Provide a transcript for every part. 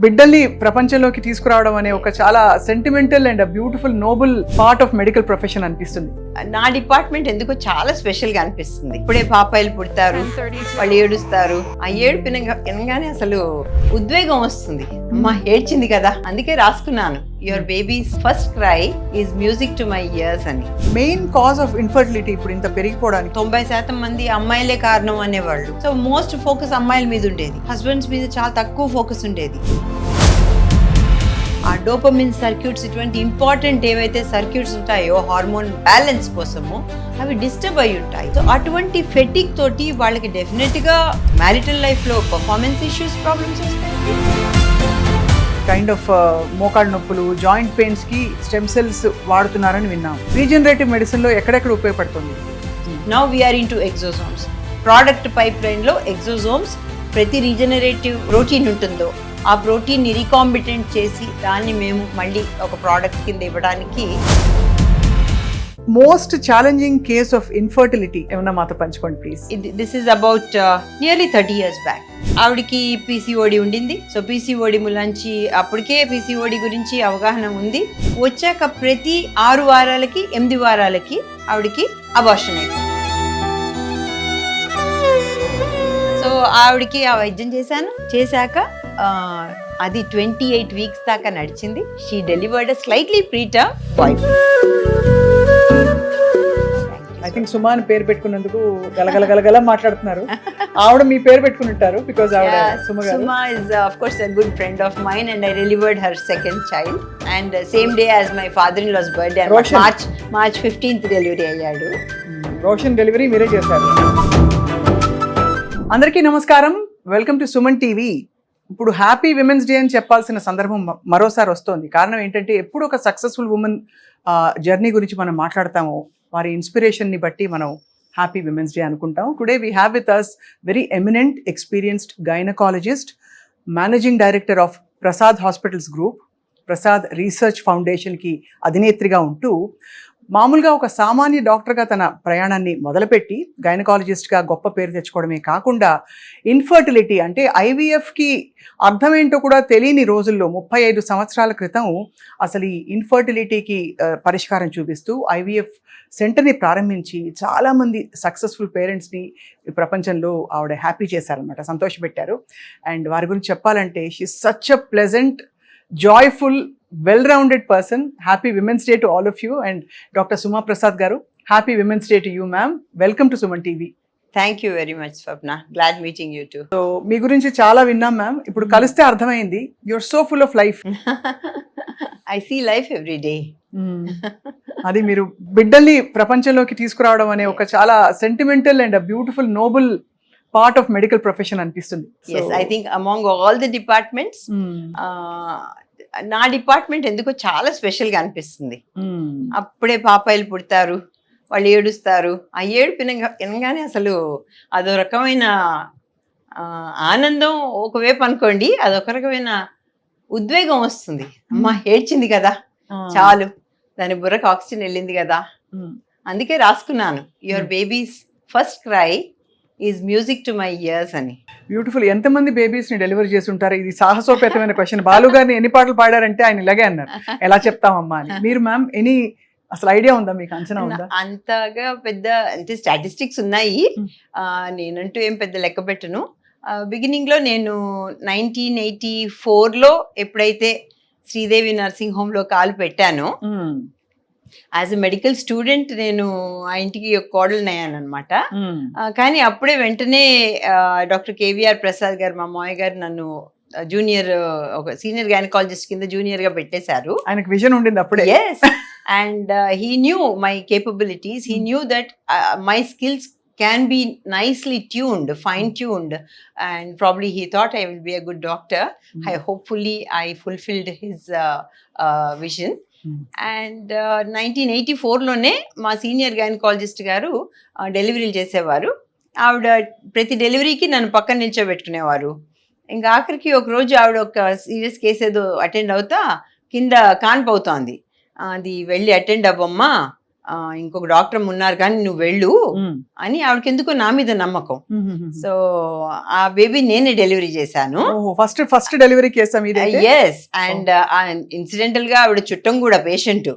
బిడ్డల్ని ప్రపంచంలోకి తీసుకురావడం అనే ఒక చాలా sentimental and beautiful noble part of medical profession అనిపిస్తుంది. నా డిపార్ట్మెంట్ ఎందుకో చాలా స్పెషల్ గా అనిపిస్తుంది. ఇప్పుడే పాపాయిలు పుడతారు, వాళ్ళు ఏడుస్తారు. ఆ ఏడుపు వినగానే అసలు ఉద్వేగం వస్తుంది. అమ్మా ఏడ్చింది కదా, అందుకే రాసుకున్నాను your babies first cry is music to my years అని. మెయిన్ కాజ్ ఆఫ్ ఇన్ఫర్టిలిటీ ఇప్పుడు ఇంత పెరిగిపోవడానికి 90% మంది అమ్మాయిలే కారణం అనేవాళ్ళు. సో మోస్ట్ ఫోకస్ అమ్మాయిల మీద ఉండేది, హస్బెండ్స్ మీద చాలా తక్కువ ఫోకస్ ఉండేది. ఆ డోపమిన్ సర్క్యూట్స్, ఇటువంటి ఇంపార్టెంట్ ఏవైతే సర్క్యూట్స్ ఉంటాయో హార్మోన్ బ్యాలెన్స్ కోసము, అవి డిస్టర్బ్ అయి ఉంటాయి. సో అటువంటి ఫెటిక్ తోటి వాళ్ళకి డెఫినెట్ గా మ్యారిటల్ లైఫ్ లో పర్ఫార్మెన్స్ ఇష్యూస్ ప్రాబ్లమ్స్ వస్తాయి. కైండ్ ఆఫ్ మోకాళ్ళ నొప్పులు, జాయింట్ పెయిన్స్ కి స్టెమ్ సెల్స్ వాడుతున్నారని విన్నాం. రీజనరేటివ్ మెడిసిన్ లో ఎక్కడెక్కడ ఉపయోగపడుతుంది? Now we're in to exosomes. Product pipe line లో ఎగ్జోసోమ్స్, ప్రతి రీజనరేటివ్ ప్రోటీన్ ఉంటుందో ఆ ప్రోటీన్ ని రీకాంబిటెంట్ చేసి దాన్ని మేము మళ్ళీ ఒక ప్రోడక్ట్ కింద ఇవ్వడానికి. Most challenging case of infertility ఏమన్నా మాతో పంచుకోండి please. This is about nearly 30 years back. ఆవిడకి పీసీఓడి ఉండింది. సో పీసీఓడి ములాంచి అప్పటికే పీసీఓడి గురించి అవగాహన ఉంది. వచ్చాక ప్రతి 6 వారాలకి 8 వారాలకి ఆవిడకి అబార్షన్ అయిపోయింది. సో ఆవిడకి ఆ వైద్యం చేశాక అది 28 weeks దాకా నడిచింది. She delivered slightly preterm boy. I think Suma అని పేరు పెట్టుకున్నందుకు గలగల మాట్లాడుతున్నారు. ఆవిడ మీ పేరు పెట్టుకుని ఉంటారు బికాజ్ ఆవిడ Suma is of course a good friend of mine and I delivered her second child and same day as my father-in-law's birthday and March 15th delivery అయ్యాడు. రోషన్ డెలివరీ మీరే చేశారు. అందరికీ నమస్కారం, వెల్కమ్ టు సుమన్ టీవీ. ఇప్పుడు హ్యాపీ విమెన్స్ డే అని చెప్పాల్సిన సందర్భం మరోసారి వస్తోంది. కారణం ఏంటంటే ఎప్పుడు ఒక సక్సెస్ఫుల్ ఉమెన్ జర్నీ గురించి మనం మాట్లాడతామో వారి ఇన్స్పిరేషన్ని బట్టి మనం హ్యాపీ విమెన్స్ డే అనుకుంటాం. Today we have with us very eminent experienced gynaecologist, managing director of Prasad hospitals group, Prasad research ఫౌండేషన్కి అధినేత్రిగా ఉంటూ మామూలుగా ఒక సామాన్య డాక్టర్గా తన ప్రయాణాన్ని మొదలుపెట్టి గైనకాలజిస్ట్గా గొప్ప పేరు తెచ్చుకోవడమే కాకుండా ఇన్ఫర్టిలిటీ అంటే ఐవీఎఫ్కి అర్థమేంటో కూడా తెలియని రోజుల్లో 35 సంవత్సరాల క్రితం అసలు ఈ ఇన్ఫర్టిలిటీకి పరిష్కారం చూపిస్తూ ఐవీఎఫ్ సెంటర్ని ప్రారంభించి చాలామంది సక్సెస్ఫుల్ పేరెంట్స్ని ప్రపంచంలో ఆవిడ హ్యాపీ చేశారనమాట, సంతోషపెట్టారు. అండ్ వారి గురించి చెప్పాలంటే she such a pleasant, joyful, well-rounded person. Happy Women's Day to all of you. And Dr. Suma Prasad garu, happy Women's Day to you, ma'am. Welcome to Suman TV. Thank you very much, Swapna. Glad meeting you too. So మీ గురించి చాలా విన్నాం ma'am. ఇప్పుడు కలిస్తే అర్థమైంది, you're so full of life. I see life every day. అది మీరు బిడ్డల్ని ప్రపంచంలోకి తీసుకురావడం అనే ఒక చాలా sentimental and beautiful noble part of medical profession అనిపిస్తుంది. Yes, I think among all the departments, నా డిపార్ట్మెంట్ ఎందుకో చాలా స్పెషల్ గా అనిపిస్తుంది. అప్పుడే పాపాయిలు పుడతారు, వాళ్ళు ఏడుస్తారు. ఆ ఏడుపు వినగానే అసలు అదో రకమైన ఆనందం ఒకవైపు అనుకోండి, అదొక రకమైన ఉద్వేగం వస్తుంది. అమ్మా ఏడ్చింది కదా, చాలు, దాని బుర్రకు ఆక్సిజన్ వెళ్ళింది కదా, అందుకే రాసుకున్నాను your babies first cry is music to my years అని. బ్యూటిఫుల్. ఎంతమంది బేబీస్ ని డెలివరీ చేసి ఉంటారు? ఇది సాహసోపేతమైన క్వశ్చన్. బాలు గారిని ఎన్ని పాటలు పాడారంటే ఆయన ఇలాగే అన్నారు, ఎలా చెప్తామమ్మా అని. మీరు మ్యామ్ ఎనీ అసలు ఐడియా ఉందా, మీకు అంచనా ఉందా? అంతగా పెద్ద అంటే స్టాటిస్టిక్స్ ఉన్నాయి, నేనంటూ ఏం పెద్ద లెక్క పెట్టను. బిగినింగ్ లో నేను 1984లో ఎప్పుడైతే శ్రీదేవి నర్సింగ్ హోమ్ లో కాలు పెట్టానో, యాజ్ ఎ మెడికల్ స్టూడెంట్ నేను ఆ ఇంటికి కోడలునయ్యాను అనమాట. కానీ అప్పుడే వెంటనే డాక్టర్ కేవీఆర్ ప్రసాద్ గారు, మా మామయ్య గారు, నన్ను జూనియర్, ఒక సీనియర్ గైనకాలజిస్ట్ కింద జూనియర్ గా పెట్టేశారు. ఆయనకు విజన్ ఉండింది అప్పుడే. Yes, and he knew my capabilities. He knew that my skills can be nicely tuned, fine tuned, and probably he thought I will be a good doctor. Hopefully I fulfilled his vision. And 1984లోనే మా senior gynaecologist గారు డెలివరీలు చేసేవారు. ఆవిడ ప్రతి డెలివరీకి నన్ను పక్కన నిల్చోబెట్టుకునేవారు. ఇంకా ఆఖరికి ఒక రోజు ఆవిడ ఒక సీరియస్ కేసు ఏదో అటెండ్ అవుతా కింద కాన్పు అవుతోంది. అది వెళ్ళి అటెండ్ అవ్వమ్మా, ఇంకొక డాక్టర్ ఉన్నారు కానీ నువ్వు వెళ్ళు అని ఆవిడకి ఎందుకో నా మీద నమ్మకం. సో ఆ బేబీ నేనే డెలివరీ చేశాను. ఫస్ట్ డెలివరీ కేసా మీది? ఎస్. అండ్ ఇన్సిడెంటల్ గా ఆవిడ చుట్టం కూడా పేషెంట్.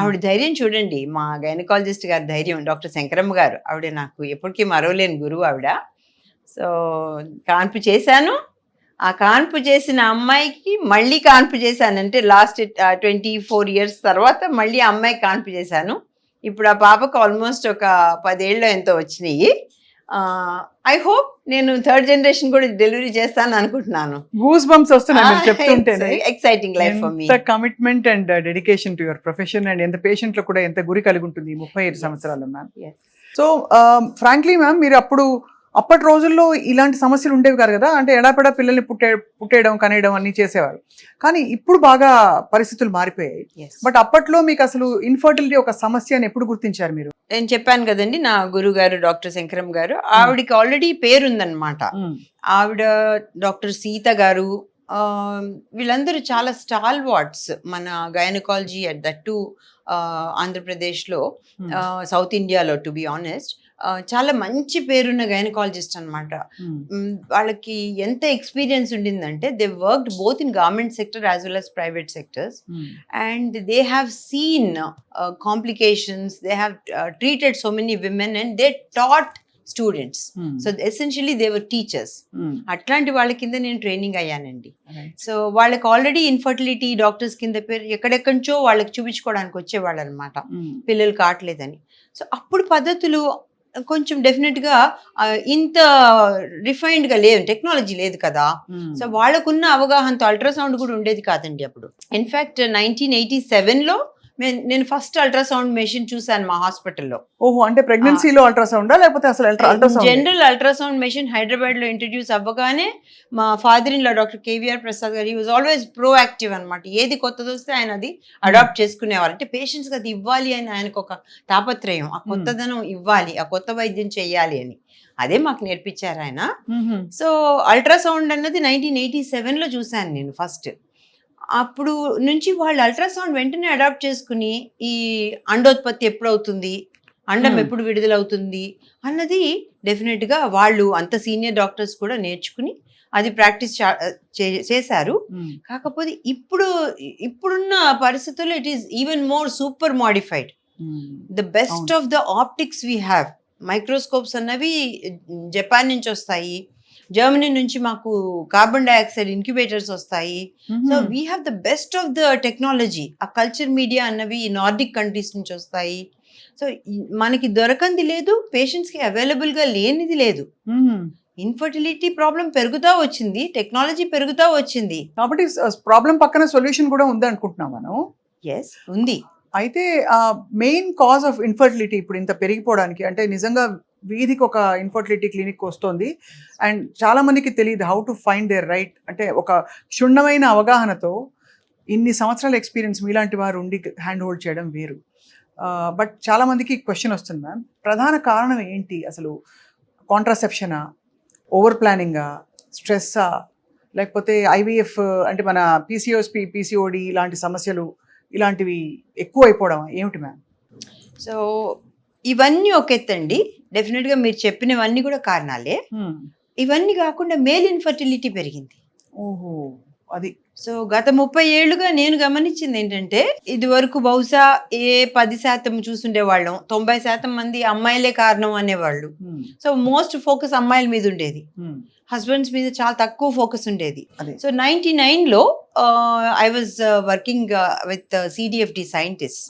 ఆవిడ ధైర్యం చూడండి, మా గైనకాలజిస్ట్ గారి ధైర్యం, డాక్టర్ శంకరమ్మ గారు. ఆవిడ నాకు ఎప్పటికీ మరవలేని గురువు ఆవిడ. సో కాన్పు చేశాను. ఆ కాన్పు చేసిన అమ్మాయికి మళ్ళీ కాన్పు చేశానంటే లాస్ట్ 24 years తర్వాత మళ్ళీ ఆ అమ్మాయికి కాన్పు చేశాను. ఇప్పుడు ఆ పాపకు ఆల్మోస్ట్ ఒక 10 ఏళ్ళు ఎంతో వచ్చినాయి. ఐ హోప్ నేను 3rd generation కూడా డెలివరీ చేస్తాను అనుకుంటున్నాను. గూస్ బంప్స్ వస్తున్నాయి మీరు చెప్తుంటేనే. Exciting life for me. ఎంత commitment and dedication to your profession and ఎంత పేషెంట్ లో కూడా ఎంత గురి కలిగి ఉంటుంది 35 సంవత్సరాలు మ్యామ్. సో ఫ్రాంక్లీ మ్యామ్, మీరు అప్పటి రోజుల్లో ఇలాంటి సమస్యలు ఉండేవి కాదు కదా, అంటే ఎడాపెడా పిల్లల్ని పుట్టేయడం కనేయడం అన్ని చేసేవారు. కానీ ఇప్పుడు బాగా పరిస్థితులు మారిపోయాయి. బట్ అప్పట్లో మీకు అసలు ఇన్ఫర్టిలిటీ ఒక సమస్య అని ఎప్పుడు గుర్తించారు మీరు? నేను చెప్పాను కదండి, నా గురువు గారు డాక్టర్ శంకరం గారు, ఆవిడికి ఆల్రెడీ పేరుందనమాట. ఆవిడ డాక్టర్ సీత గారు, వీళ్ళందరూ చాలా స్టాల్ వార్డ్స్ మన గైనకాలజీ అట్ దట్ టు ఆంధ్రప్రదేశ్లో, సౌత్ ఇండియాలో టు బి ఆనెస్ట్. చాలా మంచి పేరున్న గైనకాలజిస్ట్ అనమాట. వాళ్ళకి ఎంత ఎక్స్పీరియన్స్ ఉండిందంటే they worked both in government sector as well as private sectors, and they have seen complications, they have treated so many women and they taught students. So essentially they were teachers. అట్లాంటి వాళ్ళ కింద నేను training అయ్యానండి. So వాళ్ళకి already infertility doctors కింద పేరు ఎక్కడెక్కడి నుంచో వాళ్ళకి చూపించుకోవడానికి వచ్చేవాళ్ళు అనమాట, పిల్లలు కావట్లేదని. సో అప్పుడు పద్ధతులు కొంచెం డెఫినెట్ గా ఇంత రిఫైన్డ్ గా లేదు, టెక్నాలజీ లేదు కదా. సో వాళ్ళకున్న అవగాహనతో అల్ట్రాసౌండ్ కూడా ఉండేది కాదండి అప్పుడు. ఇన్ఫాక్ట్ 1987లో నేను ఫస్ట్ అల్ట్రాసౌండ్ మెషిన్ చూసాను మా హాస్పిటల్లో. ఓహో, అంటే ప్రెగ్నెన్సీలో అల్ట్రాసౌండా లేకపోతే అసలు ultrasound? General ultrasound machine Hyderabad లో ఇంట్రడ్యూస్ అవ్వగానే మా father in law doctor KVR Prasad గారు, హీ వాజ్ ఆల్వేస్ ప్రోయాక్టివ్ అనమాట. ఏది కొత్తది వస్తే ఆయన అది అడాప్ట్ చేసుకునేవారు. అంటే పేషెంట్స్కి అది ఇవ్వాలి అని ఆయనకు ఒక తాపత్రయం, ఆ కొత్తదనం ఇవ్వాలి, ఆ కొత్త వైద్యం చెయ్యాలి అని. అదే మాకు నేర్పించారు ఆయన. సో అల్ట్రాసౌండ్ అన్నది 1987లో చూశాను నేను ఫస్ట్. అప్పుడు నుంచి వాళ్ళు అల్ట్రాసౌండ్ వెంటనే అడాప్ట్ చేసుకుని ఈ అండోత్పత్తి ఎప్పుడవుతుంది, అండం ఎప్పుడు విడుదలవుతుంది అన్నది డెఫినెట్గా వాళ్ళు అంత సీనియర్ డాక్టర్స్ కూడా నేర్చుకుని అది ప్రాక్టీస్ చేశారు. కాకపోతే ఇప్పుడున్న పరిస్థితుల్లో it is even more super modified. The best of the optics we have. Microscopes అన్నవి జపాన్ నుంచి వస్తాయి, జర్మనీ నుంచి మాకు కార్బన్ డైఆక్సైడ్ ఇంక్యుబేటర్స్ వస్తాయి. So we have the best of the technology. ఆ కల్చర్ మీడియా అన్నవి నార్డిక్ కంట్రీస్ నుంచి వస్తాయి. సో మనకి దొరకంది లేదు, పేషెంట్స్కి అవైలబుల్గా లేనిది లేదు. ఇన్ఫర్టిలిటీ ప్రాబ్లం పెరుగుతా వచ్చింది, టెక్నాలజీ పెరుగుతా వచ్చింది, కాబట్టి ప్రాబ్లం పక్కన సొల్యూషన్ కూడా ఉంది అనుకుంటున్నాం మనం. ఎస్, ఉంది. అయితే మెయిన్ కాజ్ ఆఫ్ ఇన్ఫర్టిలిటీ ఇప్పుడు ఇంత పెరిగిపోవడానికి, అంటే నిజంగా వీధికి ఒక ఇన్ఫర్టిలిటీ క్లినిక్ వస్తుంది అండ్ చాలా మందికి తెలియదు how to find their right. అంటే ఒక క్షుణ్ణమైన అవగాహనతో ఇన్ని సంవత్సరాల ఎక్స్పీరియన్స్ మీలాంటి వారు ఉండి హ్యాండ్ హోల్డ్ చేయడం వేరు. బట్ చాలా మందికి క్వశ్చన్ వస్తుంది మ్యామ్, ప్రధాన కారణం ఏంటి అసలు? కాంట్రాసెప్షనా, ఓవర్ ప్లానింగా, స్ట్రెస్సా, లేకపోతే ఐవీఎఫ్ అంటే మన పీసీఓడి ఇలాంటి సమస్యలు ఇలాంటివి ఎక్కువ అయిపోవడం ఏమిటి మ్యామ్? సో ఇవన్నీ ఒక ఎత్తండి. డెఫినెట్గా మీరు చెప్పినవన్నీ కూడా కారణాలే. ఇవన్నీ కాకుండా మేల్ ఇన్ఫర్టిలిటీ పెరిగింది. ఓహో, అది. సో గత 30 ఏళ్లుగా నేను గమనించింది ఏంటంటే, ఇది వరకు బహుశా 10% చూసుండేవాళ్ళం, 90% మంది అమ్మాయిలే కారణం అనేవాళ్ళు. సో మోస్ట్ ఫోకస్ అమ్మాయిల మీద ఉండేది, హస్బెండ్స్ మీద చాలా తక్కువ ఫోకస్ ఉండేది. సో 99లో I was working with CDFD scientist.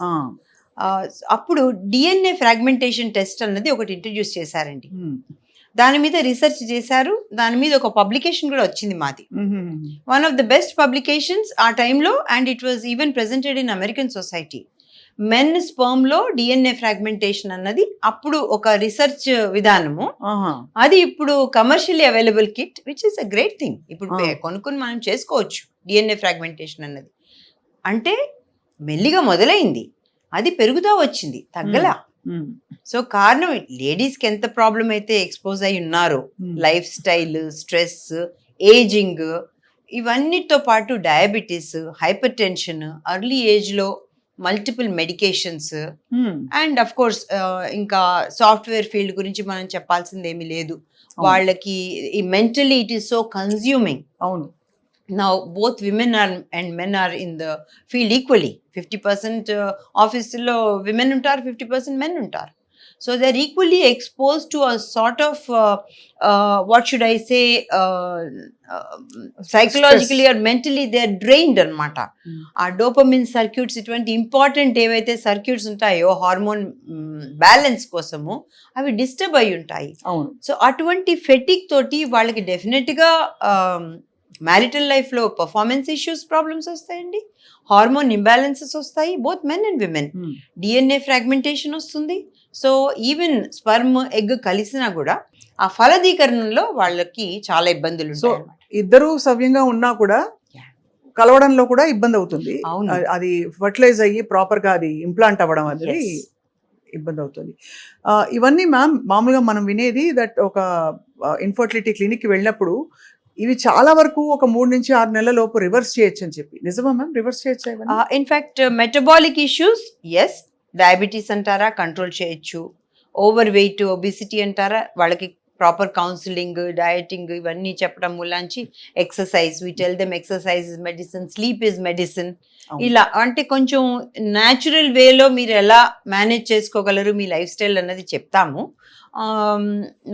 అప్పుడు డిఎన్ఏ ఫ్రాగ్మెంటేషన్ టెస్ట్ అన్నది ఒకటి ఇంట్రడ్యూస్ చేశారండి. దాని మీద రీసెర్చ్ చేశారు, దాని మీద ఒక పబ్లికేషన్ కూడా వచ్చింది మాది. One of the best publications ఆ టైంలో, and it was even presented in American society. Men sperm లో డిఎన్ఏ ఫ్రాగ్మెంటేషన్ అన్నది అప్పుడు ఒక రీసెర్చ్ విధానము. అది ఇప్పుడు commercially available kit, which is a great thing. ఇప్పుడు కొనుక్కొని మనం చేసుకోవచ్చు డిఎన్ఏ ఫ్రాగ్మెంటేషన్ అన్నది. అంటే మెల్లిగా మొదలైంది, అది పెరుగుతూ వచ్చింది, తగ్గలా. సో కారణం లేడీస్కి ఎంత ప్రాబ్లం అయితే ఎక్స్పోజ్ అయి ఉన్నారో, లైఫ్ స్టైల్, స్ట్రెస్, ఏజింగ్, ఇవన్నిటితో పాటు డయాబెటీస్, హైపర్ టెన్షన్, ఎర్లీ ఏజ్లో multiple medications, Hmm. And of course ఇంకా సాఫ్ట్వేర్ ఫీల్డ్ గురించి మనం చెప్పాల్సింది ఏమీ లేదు. వాళ్ళకి mentally it is so consuming. అవును. Now both women and men are in the field equally. 50% office lo women untar, 50% men untar. So they're equally exposed to a sort of what should I say, psychologically or mentally they're drained anamata. Our dopamine circuits, itvanti important evaithe circuits untayo hormone balance kosamu avi disturb ayi untayi. అవును. So atvanti fatigue toti vallaki definitely ga marital లైఫ్లో performance issues problems వస్తాయండి, hormone imbalances వస్తాయి, both men and women. DNA fragmentation వస్తుంది. So even sperm egg కలిసినా కూడా ఆ ఫలదీకరణలో వాళ్ళకి చాలా ఇబ్బందులు సో ఉంటాయి. ఇద్దరు సవ్యంగా ఉన్నా కూడా కలవడంలో కూడా ఇబ్బంది అవుతుంది. అవును. అది ఫర్టిలైజ్ అయ్యి ప్రాపర్ గా అది ఇంప్లాంట్ అవ్వడం అనేది Yes. ఇబ్బంది అవుతుంది. ఇవన్నీ మ్యామ్ మామూలుగా మనం వినేది దట్ ఒక ఇన్ఫర్టిలిటీ క్లినిక్ వెళ్ళినప్పుడు ఇవి చాలా వరకు ఒక 3 నుంచి 6 నెలల లోపు రివర్స్ చేయొచ్చు అని చెప్పి, నిజమా మ్యామ్? రివర్స్ చేయొచ్చా ఇవన్నీ? In fact metabolic issues yes, diabetes అంటారా కంట్రోల్ చేయొచ్చు, ఓవర్ వెయిట్ ఒబిసిటీ అంటారా వాళ్ళకి ప్రాపర్ కౌన్సిలింగ్ డయటింగ్ ఇవన్నీ చెప్పడం మూలాంచి exercise, we tell them exercise is medicine, sleep is medicine. ఇలా అంటే కొంచెం న్యాచురల్ వేలో మీరు ఎలా మేనేజ్ చేసుకోగలరు మీ లైఫ్ స్టైల్ అన్నది చెప్తాము.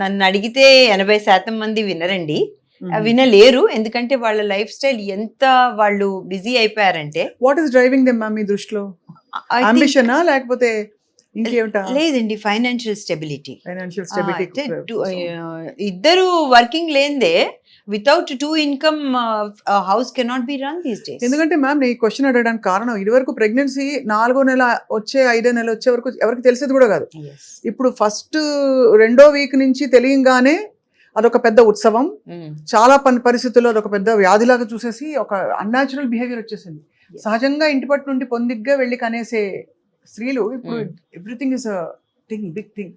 నన్ను అడిగితే 80% మంది వినరండి, వినలేరు. ఎందుకంటే వాళ్ళ లైఫ్ స్టైల్ ఎంత వాళ్ళు బిజీ అయిపోయారంటే. What is driving them ma'am మీ దృష్టిలో? అంబిషనా లేకపోతే ఇంకేమిటా? లేదండి, ఫైనాన్షియల్ స్టెబిలిటీ. Financial stability. ఇద్దరు వర్కింగ్ లేనిదే without 2 income house cannot be run these days. ఎందుకంటే మ్యామ్ నేను ఈ క్వశ్చన్ అడగడానికి కారణం, ఇదివరకు ప్రెగ్నెన్సీ 4వ నెల వచ్చే 5వ నెల వచ్చే వరకు ఎవరికి తెలిసేది కూడా కాదు. ఇప్పుడు ఫస్ట్ 2వ వీక్ నుంచి తెలియంగానే అదొక పెద్ద ఉత్సవం, చాలా పరిస్థితుల్లో అదొక పెద్ద వ్యాధిలాగా చూసేసి ఒక అన్యాచురల్ బిహేవియర్ వచ్చేసింది. సహజంగా ఇంటి పట్టు నుండి పొందిగ్గా వెళ్ళి కనేసే స్త్రీలు ఇప్పుడు everything is big thing.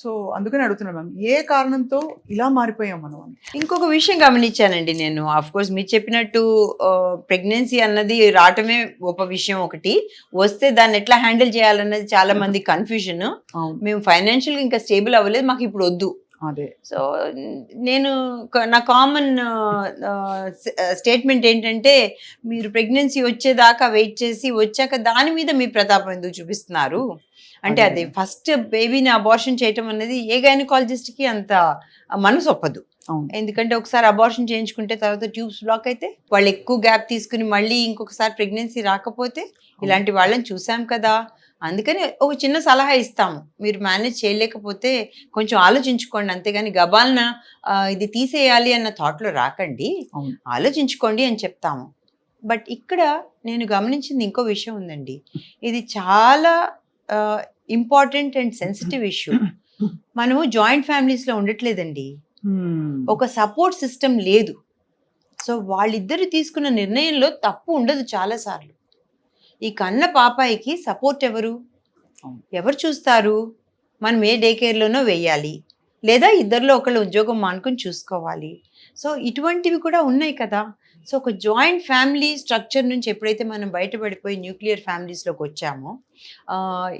So అందుకని అడుగుతున్నాను మ్యామ్, ఏ కారణంతో ఇలా మారిపోయాం మనం అని. ఇంకొక విషయం గమనించానండి నేను. ఆఫ్ కోర్స్ మీరు చెప్పినట్టు ప్రెగ్నెన్సీ అన్నది రావటమే గొప్ప విషయం ఒకటి, వస్తే దాన్ని ఎట్లా హ్యాండిల్ చేయాలన్నది చాలా మంది కన్ఫ్యూజన్. మేము ఫైనాన్షియల్గా ఇంకా స్టేబుల్ అవ్వలేదు, మాకు ఇప్పుడు వద్దు. అదే. సో నేను నా కామన్ స్టేట్మెంట్ ఏంటంటే, మీరు ప్రెగ్నెన్సీ వచ్చేదాకా వెయిట్ చేసి వచ్చాక దాని మీద మీ ప్రతాపం ఎందుకు చూపిస్తున్నారు అంటే, అది ఫస్ట్ బేబీని అబార్షన్ చేయటం అనేది ఏ గైనకాలజిస్ట్కి అంత మనసు ఒప్పదు. ఎందుకంటే ఒకసారి అబార్షన్ చేయించుకుంటే తర్వాత ట్యూబ్స్ బ్లాక్ అయితే వాళ్ళు ఎక్కువ గ్యాప్ తీసుకుని మళ్ళీ ఇంకొకసారి ప్రెగ్నెన్సీ రాకపోతే ఇలాంటి వాళ్ళని చూసాం కదా. అందుకని ఒక చిన్న సలహా ఇస్తాము, మీరు మేనేజ్ చేయలేకపోతే కొంచెం ఆలోచించుకోండి, అంతేగాని గబాల్న ఇది తీసేయాలి అన్న థాట్లో రాకండి, ఆలోచించుకోండి అని చెప్తాము. బట్ ఇక్కడ నేను గమనించింది ఇంకో విషయం ఉందండి, ఇది చాలా ఇంపార్టెంట్ అండ్ సెన్సిటివ్ ఇష్యూ. మనము జాయింట్ ఫ్యామిలీస్లో ఉండట్లేదండి, ఒక సపోర్ట్ సిస్టమ్ లేదు. సో వాళ్ళిద్దరు తీసుకున్న నిర్ణయంలో తప్పు ఉండదు చాలాసార్లు. ఈ కన్న పాపాయికి సపోర్ట్ ఎవరు చూస్తారు? మనం ఏ డే కేర్లోనో వేయాలి, లేదా ఇద్దరిలో ఒకళ్ళు ఉద్యోగం మానుకొని చూసుకోవాలి. సో ఇటువంటివి కూడా ఉన్నాయి కదా. సో ఒక జాయింట్ ఫ్యామిలీ స్ట్రక్చర్ నుంచి ఎప్పుడైతే మనం బయటపడిపోయి న్యూక్లియర్ ఫ్యామిలీస్లోకి వచ్చామో,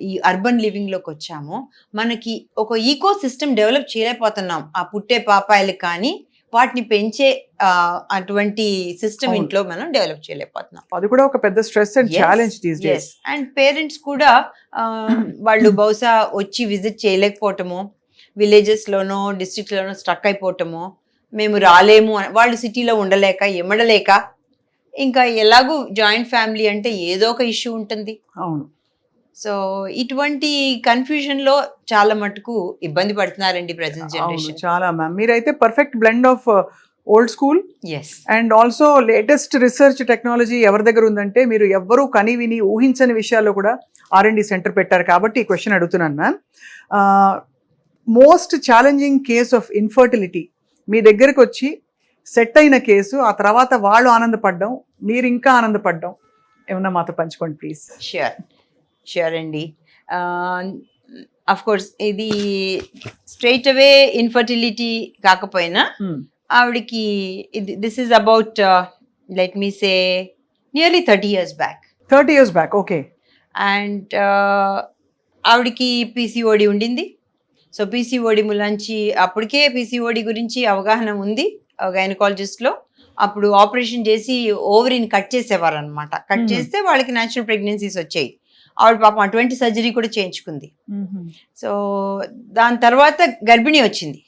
ఈ అర్బన్ లివింగ్లోకి వచ్చామో, మనకి ఒక ఈకో సిస్టమ్ డెవలప్ చేయలేకపోతున్నాం. ఆ పుట్టే పాపాయిలు కానీ వాటిని పెంచే అటువంటి సిస్టమ్ ఇంట్లో మనం డెవలప్ చేయలేకపోతున్నాం. అది కూడా ఒక పెద్ద stress and challenge these days. And parents కూడా వాళ్ళు బహుశా వచ్చి విజిట్ చేయలేకపోవటము, విలేజెస్లోనో డిస్ట్రిక్ట్లోనో స్ట్రక్ అయిపోవటము, మేము రాలేము, వాళ్ళు సిటీలో ఉండలేక ఎమడలేక, ఇంకా ఎలాగూ జాయింట్ ఫ్యామిలీ అంటే ఏదో ఒక ఇష్యూ ఉంటుంది. అవును. సో ఇటువంటి కన్ఫ్యూజన్ లో చాలా మటుకు ఇబ్బంది పడుతున్నారండి ప్రెజెంట్ జనరేషన్. చాలా మ్యామ్, మీరైతే perfect blend of old school and also latest research technology ఎవరి దగ్గర ఉందంటే, మీరు ఎవ్వరూ కని విని ఊహించని విషయాల్లో కూడా R&D సెంటర్ పెట్టారు కాబట్టి ఈ క్వశ్చన్ అడుగుతున్నాను ma'am. Most challenging case of infertility మీ దగ్గరకు వచ్చి సెట్ అయిన కేసు, ఆ తర్వాత వాళ్ళు ఆనందపడ్డం, మీరు ఇంకా ఆనందపడ్డం ఏమన్నా మాతో పంచుకోండి ప్లీజ్. షూర్ అండి. అఫ్ కోర్స్ ఇది స్ట్రైట్ అవే ఇన్ఫర్టిలిటీ కాకపోయినా ఆవిడకి this is about let me say nearly 30 years back. 30 years back. Okay. And ఆవిడకి పీసీఓడి ఉండింది. సో పీసీఓడి ములాంచి అప్పటికే పీసీఓడి గురించి అవగాహన ఉంది గైనకాలజిస్ట్లో. అప్పుడు ఆపరేషన్ చేసి ఓవరీని కట్ చేసేవారు అనమాట. కట్ చేస్తే వాళ్ళకి న్యాచురల్ ప్రెగ్నెన్సీస్ వచ్చాయి. ఆవిడ పాపం అటువంటి సర్జరీ కూడా చేయించుకుంది. సో దాని తర్వాత గర్భిణి వచ్చింది.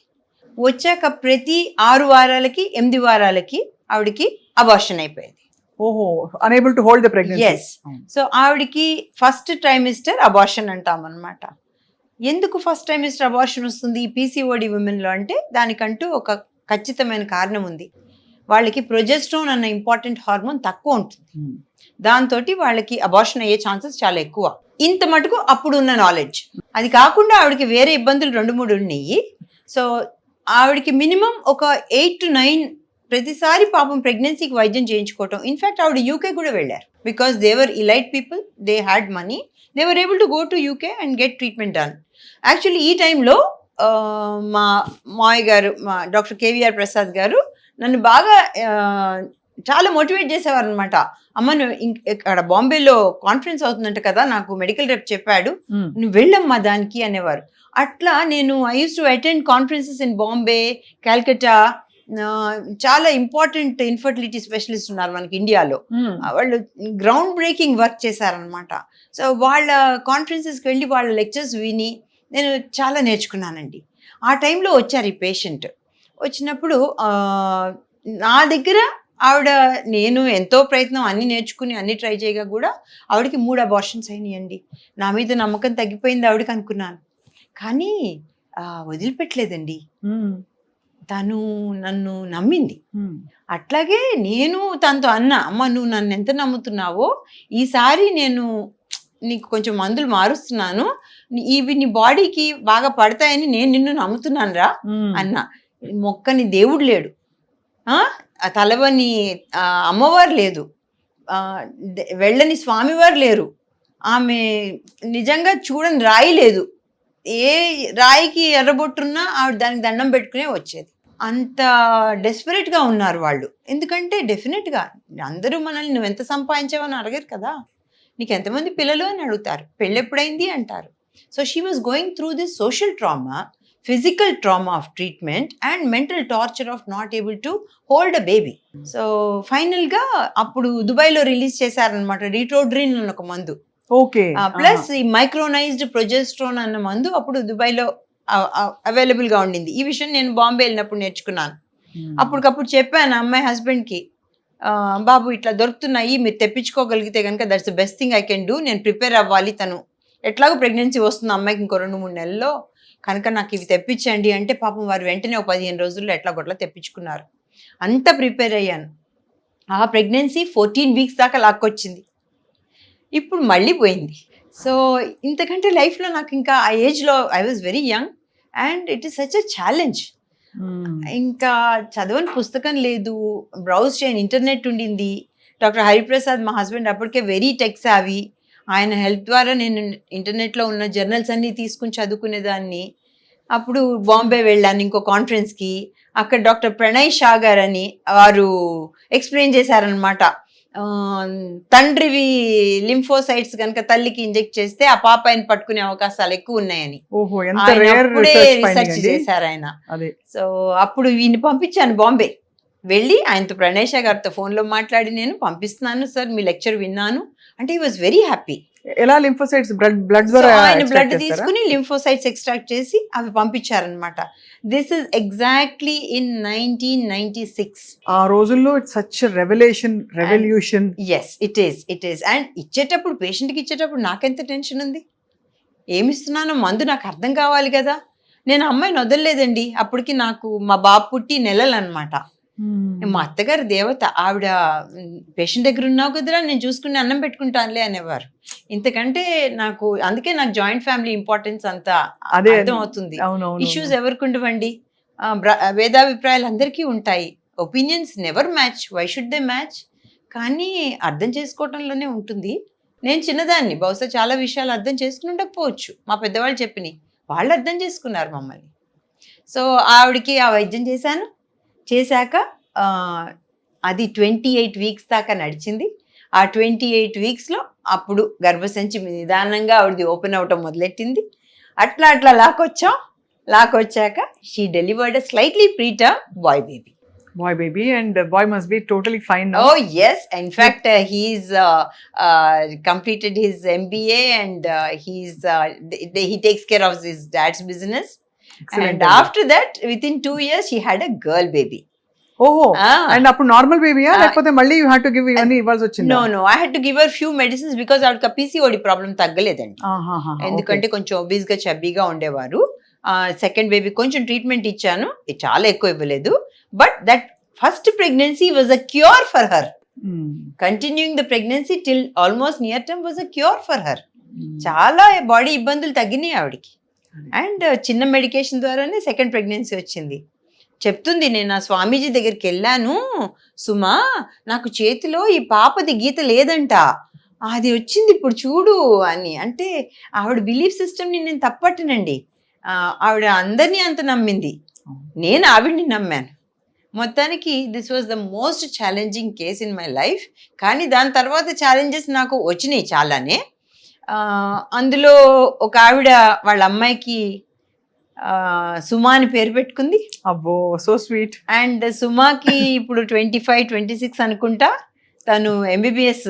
వచ్చాక ప్రతి 6 వారాలకి 8 వారాలకి ఆవిడకి అబార్షన్ అయిపోయింది. ఓహో, unable to hold the pregnancy. Yes. So ఆవిడకి ఫస్ట్ ట్రైమిస్టర్ అబార్షన్ అంటాం అనమాట. ఎందుకు ఫస్ట్ ట్రైమిస్టర్ అబార్షన్ వస్తుంది ఈ పీసీఓడి ఉమెన్లో అంటే దానికంటూ ఒక ఖచ్చితమైన కారణం ఉంది. వాళ్ళకి ప్రొజెస్ట్రోన్ అన్న ఇంపార్టెంట్ హార్మోన్ తక్కువ ఉంటుంది. దాంతో వాళ్ళకి అబార్షన్ అయ్యే ఛాన్సెస్ చాలా ఎక్కువ. ఇంత మటుకు అప్పుడు ఉన్న నాలెడ్జ్. అది కాకుండా ఆవిడకి వేరే ఇబ్బందులు 2-3 ఉన్నాయి. సో ఆవిడకి మినిమం ఒక 8 to 9 ప్రతిసారి పాపం ప్రెగ్నెన్సీకి వైద్యం చేయించుకోవటం. ఇన్ఫ్యాక్ట్ ఆవిడ యూకే కూడా వెళ్ళారు. Because they were elite people, they had money, they were able to go to UK and get treatment done. Actually ఈ టైంలో మా మావయ్య గారు, మా డాక్టర్ కేవీఆర్ ప్రసాద్ గారు నన్ను బాగా చాలా మోటివేట్ చేసేవారు అనమాట. అమ్మ నువ్వు ఇక్కడ బాంబేలో కాన్ఫరెన్స్ అవుతుందంట కదా, నాకు మెడికల్ రేప్ చెప్పాడు, నువ్వు వెళ్ళమ్మా దానికి అనేవారు. అట్లా నేను I use to attend conferences in Bombay, Calcutta. చాలా ఇంపార్టెంట్ ఇన్ఫర్టిలిటీ స్పెషలిస్ట్ ఉన్నారు మనకి ఇండియాలో. వాళ్ళు గ్రౌండ్ బ్రేకింగ్ వర్క్ చేశారనమాట. సో వాళ్ళ కాన్ఫరెన్సెస్కి వెళ్ళి వాళ్ళ లెక్చర్స్ విని నేను చాలా నేర్చుకున్నానండి. ఆ టైంలో వచ్చారు ఈ పేషెంట్. వచ్చినప్పుడు నా దగ్గర ఆవిడ, నేను ఎంతో ప్రయత్నం అన్ని నేర్చుకుని అన్ని ట్రై చేయగా కూడా ఆవిడకి 3 అబార్షన్స్ అయినాయండి. నా మీద నమ్మకం తగ్గిపోయింది ఆవిడకి అనుకున్నాను. కానీ వదిలిపెట్టలేదండి. తను నన్ను నమ్మింది. అట్లాగే నేను తనతో అన్నా, అమ్మ నువ్వు నన్ను ఎంత నమ్ముతున్నావో ఈసారి నేను నీకు కొంచెం మందులు మారుస్తున్నాను, ఇవి నీ బాడీకి బాగా పడతాయని నేను నిన్ను నమ్ముతున్నాను రా అన్నా. మొక్కని దేవుడు లేడు, తలవని అమ్మవారు లేదు, వెళ్ళని స్వామివారు లేరు, ఆమె నిజంగా చూడని రాయి లేదు. ఏ రాయికి ఎర్రబొట్టున్నా ఆవిడ దానికి దండం పెట్టుకునే వచ్చేది. అంత డెస్పరేట్గా ఉన్నారు వాళ్ళు. ఎందుకంటే డెఫినెట్గా అందరూ మనల్ని నువ్వు ఎంత సంపాదించావని అడగరు కదా, నీకు ఎంతమంది పిల్లలు అని అడుగుతారు, పెళ్ళి ఎప్పుడైంది అంటారు. So she was going through this social trauma, physical trauma of treatment and mental torture of not able to hold a baby. So ఫైనల్గా అప్పుడు దుబాయ్లో రిలీజ్ చేశారనమాట రిట్రోడ్రిన్ అన్న ఒక మందు. ఓకే. ప్లస్ ఈ మైక్రోనైజ్డ్ ప్రొజెస్ట్రోన్ అన్న మందు అప్పుడు దుబాయ్లో అవైలబుల్ గా ఉండింది. ఈ విషయం నేను బాంబే వెళ్ళినప్పుడు నేర్చుకున్నాను. అప్పటికప్పుడు చెప్పాను అమ్మాయి హస్బెండ్కి, బాబు ఇట్లా దొరుకుతున్నాయి, మీరు తెప్పించుకోగలిగితే కనుక that's the best thing I can do, నేను ప్రిపేర్ అవ్వాలి, తను ఎట్లాగో ప్రెగ్నెన్సీ వస్తుంది అమ్మాయికి ఇంకో 2-3 నెలల్లో, కనుక నాకు ఇవి తెప్పించండి అంటే పాపం వారు వెంటనే 15 రోజుల్లో ఎట్లా గొట్లా తెప్పించుకున్నారు. అంతా ప్రిపేర్ అయ్యాను. ఆ ప్రెగ్నెన్సీ 14 వీక్స్ దాకా లాక్కొచ్చింది. ఇప్పుడు మళ్ళీ పోయింది. సో ఇంతకంటే లైఫ్లో నాకు ఇంకా ఆ ఏజ్లో I was very young and it is such a challenge. ఇంకా చదవని పుస్తకం లేదు, బ్రౌజ్ చేయని ఇంటర్నెట్ ఉండింది. డాక్టర్ హరిప్రసాద్ మా హస్బెండ్ అప్పటికే వెరీ టెక్ సావి, ఆయన హెల్ప్ ద్వారా నేను ఇంటర్నెట్లో ఉన్న జర్నల్స్ అన్నీ తీసుకుని చదువుకునేదాన్ని. అప్పుడు బాంబే వెళ్ళాను ఇంకో కాన్ఫరెన్స్కి. అక్కడ డాక్టర్ ప్రణయ్ షా గారు అని వారు ఎక్స్ప్లెయిన్ చేశారనమాట, తండ్రివి లింఫోసైట్స్ కనుక తల్లికి ఇంజెక్ట్ చేస్తే ఆ పాపాయిని పట్టుకునే అవకాశాలు ఎక్కువ ఉన్నాయని రీసెర్చ్ చేశారు ఆయన. సో అప్పుడు ఈయన పంపించాను బాంబే. వెళ్ళి ఆయనతో ప్రణయ్ షా గారితో ఫోన్లో మాట్లాడి నేను పంపిస్తున్నాను సార్ మీ లెక్చర్ విన్నాను అంటే హీ వాజ్ వెరీ హ్యాపీ. ఎలా లింఫోసైట్స్ బ్లడ్ ద్వారా ఆయన బ్లడ్ తీసుకుని లింఫోసైట్స్ ఎక్స్ట్రాక్ట్ చేసి అవి పంపించారనమాట. This is exactly in 1996. ఆ రోజుల్లో it's such revolution. Yes it is. And ఇచ్చేటప్పుడు పేషెంట్కి ఇచ్చేటప్పుడు నాకెంత టెన్షన్ ఉంది, ఏమిస్తున్నానో మందు నాకు అర్థం కావాలి కదా. నేను అమ్మాయిని వదలలేదండి. అప్పటికి నాకు మా బాబు పుట్టి నెలలు అనమాట. మా అత్తగారు దేవత, ఆవిడ పేషెంట్ దగ్గర ఉన్నావు కదరా నేను చూసుకుని అన్నం పెట్టుకుంటానులే అనేవారు. ఇంతకంటే నాకు అందుకే నాకు జాయింట్ ఫ్యామిలీ ఇంపార్టెన్స్ అంతా అర్థం అవుతుంది. ఇష్యూస్ ఎవరికి ఉండవండి, భేదాభిప్రాయాలు అందరికీ ఉంటాయి, opinions never match, why should they match, కానీ అర్థం చేసుకోవటంలోనే ఉంటుంది. నేను చిన్నదాన్ని, బహుశా చాలా విషయాలు అర్థం చేసుకుని ఉండకపోవచ్చు, మా పెద్దవాళ్ళు చెప్పినాయి, వాళ్ళు అర్థం చేసుకున్నారు మమ్మల్ని. సో ఆవిడకి ఆ వైద్యం చేశాక అది 28 వీక్స్ దాకా నడిచింది. ఆ 28 వీక్స్లో అప్పుడు గర్భసంచి నిదానంగా ఆవిడది ఓపెన్ అవటం మొదలెట్టింది. అట్లా అట్లా లాక్కొచ్చాక she delivered slightly preterm boy baby. Boy baby, and boy must be totally fine now. Oh yes, in fact he's completed his MBA and he takes care of his dad's business. Excellent. And after that, within 2 years, she had a girl baby. Oh, and appudu normal baby ya lekapothe malli you had to give ivanni ivalsi vachinda? No, I had to give her few medicines because avadiki PCOD problem తగ్గలేదండి. ఎందుకంటే కొంచెం obese గా చబ్బీగా ఉండేవారు. Second baby కొంచెం treatment ఇచ్చాను, చాలా ఎక్కువ ఇవ్వలేదు. But that first pregnancy was a cure for her. Continuing the pregnancy till almost near term was a cure for her. చాలా బాడీ ఇబ్బందులు తగ్గినాయి ఆవిడకి. అండ్ చిన్న మెడికేషన్ ద్వారానే సెకండ్ ప్రెగ్నెన్సీ వచ్చింది. చెప్తుంది, నేను నా స్వామీజీ దగ్గరికి వెళ్ళాను, సుమా నాకు చేతిలో ఈ పాపది గీత లేదంట, అది వచ్చింది ఇప్పుడు చూడు అని. అంటే ఆవిడ బిలీఫ్ సిస్టమ్ని నేను తప్పట్టనండి. ఆవిడ అందరినీ అంత నమ్మింది, నేను ఆవిడ్ని నమ్మాను. మొత్తానికి this was the most challenging case in my life. కానీ దాని తర్వాత ఛాలెంజెస్ నాకు వచ్చినాయి చాలానే. అందులో ఒక ఆవిడ వాళ్ళ అమ్మాయికి సుమా అని పేరు పెట్టుకుంది. అబ్బో, సో స్వీట్. అండ్ సుమాకి ఇప్పుడు 25-26 అనుకుంటా. తను MBBS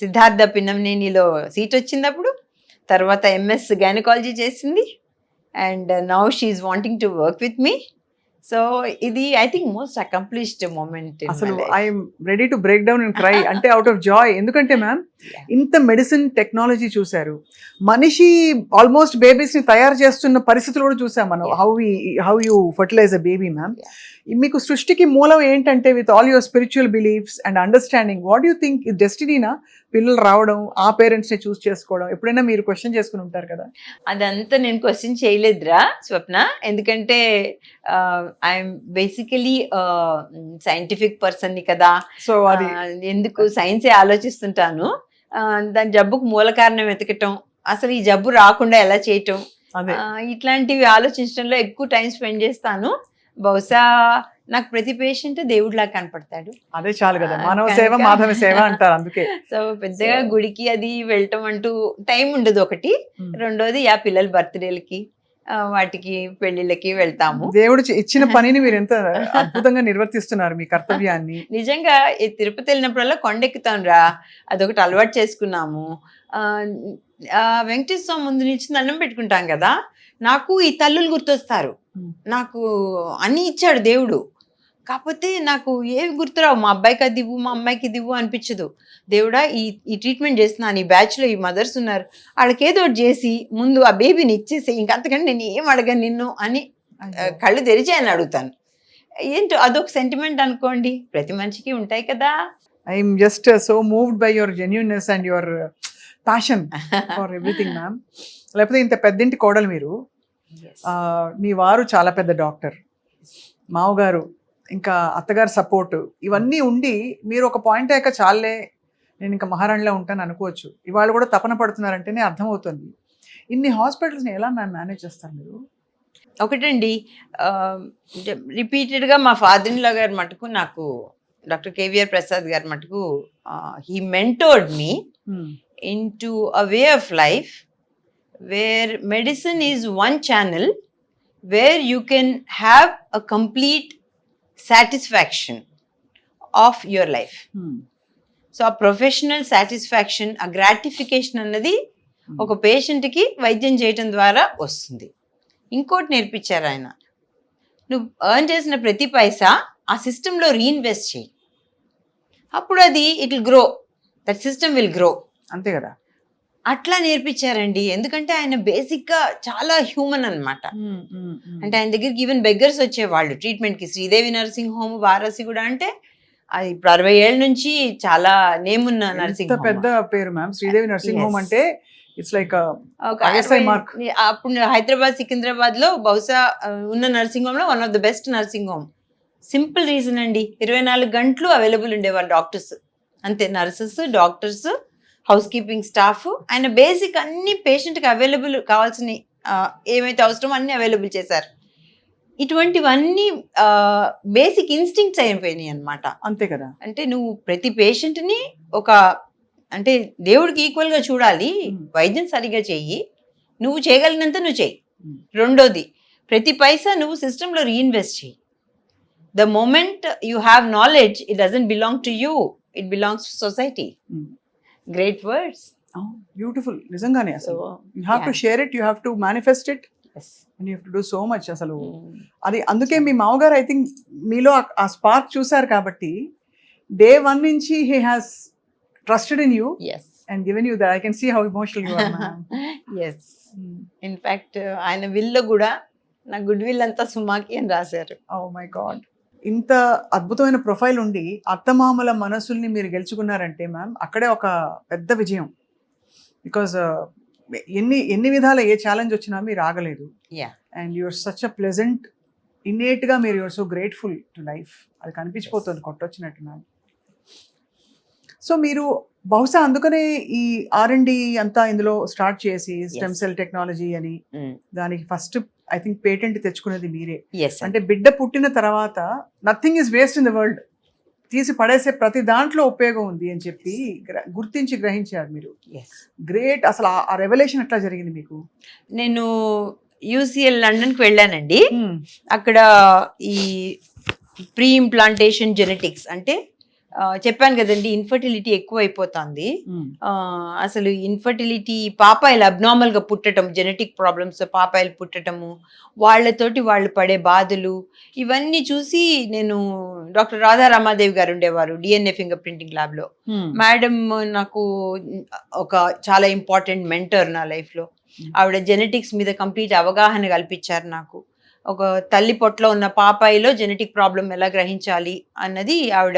సిద్ధార్థ పిన్నంనేనిలో సీట్ వచ్చింది అప్పుడు. తర్వాత MS గైనకాలజీ చేసింది. And now she is wanting to work with me. So ఇది I think most accomplished moment. అసలు I'm ready to break down and cry, అంటే అవుట్ ఆఫ్ జాయ్. ఎందుకంటే మ్యామ్ ఇంత మెడిసిన్ టెక్నాలజీ చూశారు, మనిషి ఆల్మోస్ట్ బేబీస్ ని తయారు చేస్తున్న పరిస్థితులు కూడా చూసాం మనం. How you fertilise a baby ma'am. మీకు సృష్టికి మూలం ఏంటంటే with all your spiritual beliefs and understanding, what you think ఇది డెస్టినీనా పిల్లలు రావడం, ఆ పేరెంట్స్ ని చూస్ చేసుకోవడం? ఎప్పుడైనా మీరు క్వశ్చన్ చేసుకుని ఉంటారు కదా? అదంతా నేను క్వశ్చన్ చేయలేదురా స్వప్న, ఎందుకంటే ఐఎమ్ బేసికలీ సైంటిఫిక్ పర్సన్ని కదా. సో అది ఎందుకు సైన్సే ఆలోచిస్తుంటాను. దాని జబ్బుకు మూల కారణం వెతకటం, అసలు ఈ జబ్బు రాకుండా ఎలా చేయటం, ఇట్లాంటివి ఆలోచించడంలో ఎక్కువ టైం స్పెండ్ చేస్తాను. బహుశా నాకు ప్రతి పేషెంట్ దేవుడిలా కనపడతాడు. అదే చాలు కదా, మానవ సేవ మాధవ సేవ అంటారు అందుకే. సో పెద్దగా గుడికి అది వెళ్ళటం అంటూ టైం ఉండదు ఒకటి. రెండోది పిల్లల బర్త్డేలకి వాటికి పెళ్లిళ్ళకి వెళ్తాము. దేవుడు ఇచ్చిన పనిని మీరు ఎంత అద్భుతంగా నిర్వర్తిస్తున్నారు, మీ కర్తవ్యాన్ని. నిజంగా ఈ తిరుపతి వెళ్ళినప్పుడల్లా కొండెక్కుతాం రా, అదొకటి అలవాటు చేసుకున్నాము. వెంకటేశ్వర స్వామి ముందు నుంచి దండం పెట్టుకుంటాం కదా, నాకు ఈ తల్లులు గుర్తొస్తారు. నాకు అన్ని ఇచ్చాడు దేవుడు, కాకపోతే నాకు ఏవి గుర్తురావు. మా అబ్బాయికి అది ఇవ్వు, మా అమ్మాయికి ఇది ఇవ్వు అనిపించదు. దేవుడా ఈ ట్రీట్మెంట్ చేస్తున్నాను, ఈ బ్యాచ్లో ఈ మదర్స్ ఉన్నారు, వాళ్ళకి ఏదో ఒకటి చేసి ముందు ఆ బేబీని ఇచ్చేసి ఇంకంతకంటే నేను ఏం అడగను నిన్ను అని కళ్ళు తెరిచి అని అడుగుతాను. ఏంటో అదొక సెంటిమెంట్ అనుకోండి, ప్రతి మనిషికి ఉంటాయి కదా. I'm just so moved by your genuineness and your passion for everything ma'am. లేకపోతే ఇంత పెద్దింటి కోడలు మీరు, మీ వారు చాలా పెద్ద డాక్టర్, మావగారు ఇంకా అత్తగారు సపోర్టు, ఇవన్నీ ఉండి మీరు ఒక పాయింట్ అయ్యాక చాలే నేను ఇంకా మహారాణిలో ఉంటాను అనుకోవచ్చు. ఇవాళ కూడా తపన పడుతున్నారంటేనే అర్థమవుతుంది. ఇన్ని హాస్పిటల్స్ని ఎలా మేనేజ్ చేస్తారు మీరు? ఒకటండి, రిపీటెడ్గా మా ఫాదర్ ఇన్ లా గారు మటుకు, నాకు డాక్టర్ KVR ప్రసాద్ గారు మటుకు, he mentored me into a way of life where medicine is one channel where you can have a complete satisfaction of your life. So a professional satisfaction, a gratification అన్నది ఒక పేషెంట్కి వైద్యం చేయటం ద్వారా వస్తుంది. ఇంకోటి నేర్పించారు ఆయన, నువ్వు ఎర్న్ చేసిన ప్రతి పైసా ఆ సిస్టంలో రీఇన్వెస్ట్ చేయి, అప్పుడు అది it will grow, that system will grow. అంతే కదా, అట్లా నేర్పించారండి. ఎందుకంటే ఆయన బేసిక్గా చాలా హ్యూమన్ అనమాట. అంటే ఆయన దగ్గరికి ఈవెన్ బెగ్గర్స్ వచ్చేవాళ్ళు ట్రీట్మెంట్కి. శ్రీదేవి నర్సింగ్ హోమ్ వారాసి కూడా, అంటే అది ఇప్పుడు 60 ఏళ్ళ నుంచి చాలా నేమ్ ఉన్న నర్సింగ్ హోమ్. పెద్ద పేరు మ్యామ్ శ్రీదేవి నర్సింగ్ హోమ్ అంటే. ఇట్స్ లైక్ అప్పుడు హైదరాబాద్, సికింద్రాబాద్ లో బహుశా ఉన్న నర్సింగ్ హోమ్ లో one of the best nursing home. Simple reason అండి, 24 గంటలు అవైలబుల్ ఉండేవారు డాక్టర్స్, అంతే. Nurses, doctors, house keeping staff. ఆయన బేసిక్ అన్ని పేషెంట్కి అవైలబుల్ కావాల్సిన ఏమైతే అవసరమో అన్ని అవైలబుల్ చేశారు. ఇటువంటివన్నీ బేసిక్ ఇన్స్టింక్ట్స్ అయిపోయినాయి అనమాట. అంతే కదా. అంటే నువ్వు ప్రతి పేషెంట్ని ఒక అంటే దేవుడికి ఈక్వల్గా చూడాలి. వైద్యం సరిగా చెయ్యి, నువ్వు చేయగలిగినంత నువ్వు చెయ్యి. రెండోది, ప్రతి పైసా నువ్వు సిస్టంలో రీఇన్వెస్ట్ చెయ్యి. The moment you have knowledge, it doesn't belong to you, it belongs to society. Great words. Beautiful, నిజంగానే. అసలు you have to share it, you have to manifest it, and you have to do so much. అసలు అది అందుకే మీ మామగారు I think మీలో ఆ spark చూసారు కాబట్టి డే 1 నుంచి he has trusted in you and given you that. I can see how emotional you are, ma'am. Yes. In fact, ఆయన విల్లో కూడా నా గుడ్ విల్ అంతా సుమాకి అని రాశారు. Oh my God. ఇంత అద్భుతమైన ప్రొఫైల్ ఉండి అత్తమామల మనసుల్ని మీరు గెలుచుకున్నారంటే మ్యామ్ అక్కడే ఒక పెద్ద విజయం. బికాజ్ ఎన్ని విధాల ఏ ఛాలెంజ్ వచ్చినా మీరు ఆగలేదు. And you're such a pleasant, ఇన్నేట్గా మీరు you're so grateful to life. అది కనిపించిపోతుంది కొట్టొచ్చినట్టు మ్యామ్. సో మీరు బహుశా అందుకనే ఈ R&D అంతా ఇందులో స్టార్ట్ చేసి స్టెమ్ సెల్ టెక్నాలజీ అని దానికి ఫస్ట్ ఐ థింక్ పేటెంట్ తెచ్చుకునేది మీరే. అంటే బిడ్డ పుట్టిన తర్వాత nothing is waste in the world, తీసి పడేసే ప్రతి దాంట్లో ఉపయోగం ఉంది అని చెప్పి గుర్తించి గ్రహించారు మీరు. గ్రేట్. అసలు ఆ రెవల్యూషన్ ఎట్లా జరిగింది మీకు? నేను UCL లండన్కి వెళ్ళానండి. అక్కడ ఈ ప్రీ ఇంప్లాంటేషన్ జెనెటిక్స్ అంటే చెప్పాను కదండి, ఇన్ఫర్టిలిటీ ఎక్కువ అయిపోతుంది. అసలు ఇన్ఫర్టిలిటీ, పాపాయిలు అబ్నార్మల్గా పుట్టడం, జెనెటిక్ ప్రాబ్లమ్స్ పాపాయిలు పుట్టడము, వాళ్ళతోటి వాళ్ళు పడే బాధలు, ఇవన్నీ చూసి నేను డాక్టర్ రాధా రామాదేవి గారు ఉండేవారు DNA ఫింగర్ ప్రింటింగ్ ల్యాబ్లో. మేడం నాకు ఒక చాలా ఇంపార్టెంట్ మెంటర్ నా లైఫ్లో. ఆవిడ జెనెటిక్స్ మీద కంప్లీట్ అవగాహన కల్పించారు నాకు. ఒక తల్లి పొట్టలో ఉన్న పాపాయిలో జెనెటిక్ ప్రాబ్లం ఎలా గ్రహించాలి అన్నది ఆవిడ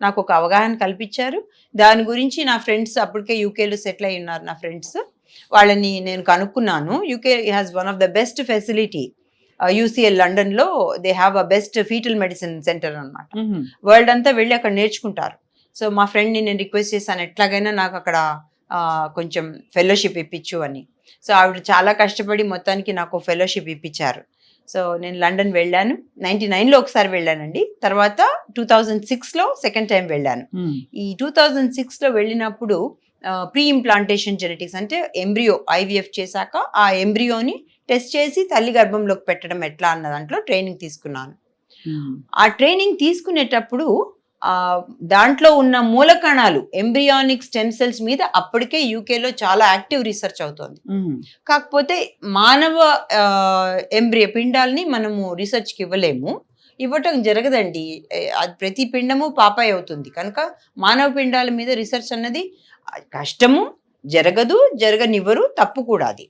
నాకు ఒక అవగాహన కల్పించారు. దాని గురించి నా ఫ్రెండ్స్ అప్పటికే యూకేలో సెటిల్ అయి ఉన్నారు. నా ఫ్రెండ్స్ వాళ్ళని నేను కనుక్కున్నాను. UK has one of the best facility. UCL లండన్లో they have a best fetal medicine centre అనమాట. వరల్డ్ అంతా వెళ్ళి అక్కడ నేర్చుకుంటారు. సో మా ఫ్రెండ్ని నేను రిక్వెస్ట్ చేశాను, ఎట్లాగైనా నాకు అక్కడ కొంచెం ఫెలోషిప్ ఇప్పించు అని. సో ఆవిడ చాలా కష్టపడి మొత్తానికి నాకు ఫెలోషిప్ ఇప్పించారు. సో నేను లండన్ వెళ్ళాను. 99లో ఒకసారి వెళ్ళానండి. తర్వాత 2006లో సెకండ్ టైం వెళ్ళాను. ఈ 2006లో వెళ్ళినప్పుడు ప్రీ ఇంప్లాంటేషన్ జెనెటిక్స్ అంటే ఎంబ్రియో IVF చేశాక ఆ ఎంబ్రియోని టెస్ట్ చేసి తల్లి గర్భంలోకి పెట్టడం ఎట్లా అన్న దాంట్లో ట్రైనింగ్ తీసుకున్నాను. ఆ ట్రైనింగ్ తీసుకునేటప్పుడు దాంట్లో ఉన్న మూలకణాలు, ఎంబ్రియానిక్ స్టెమ్ సెల్స్ మీద అప్పటికే యూకేలో చాలా యాక్టివ్ రీసెర్చ్ అవుతుంది. కాకపోతే మానవ ఎంబ్రియో పిండాలని మనము రీసెర్చ్కి ఇవ్వటం జరగదండి. అది ప్రతి పిండము పాపాయి అవుతుంది కనుక మానవ పిండాల మీద రీసెర్చ్ అన్నది కష్టము, జరగనివ్వరు, తప్పు కూడా అది.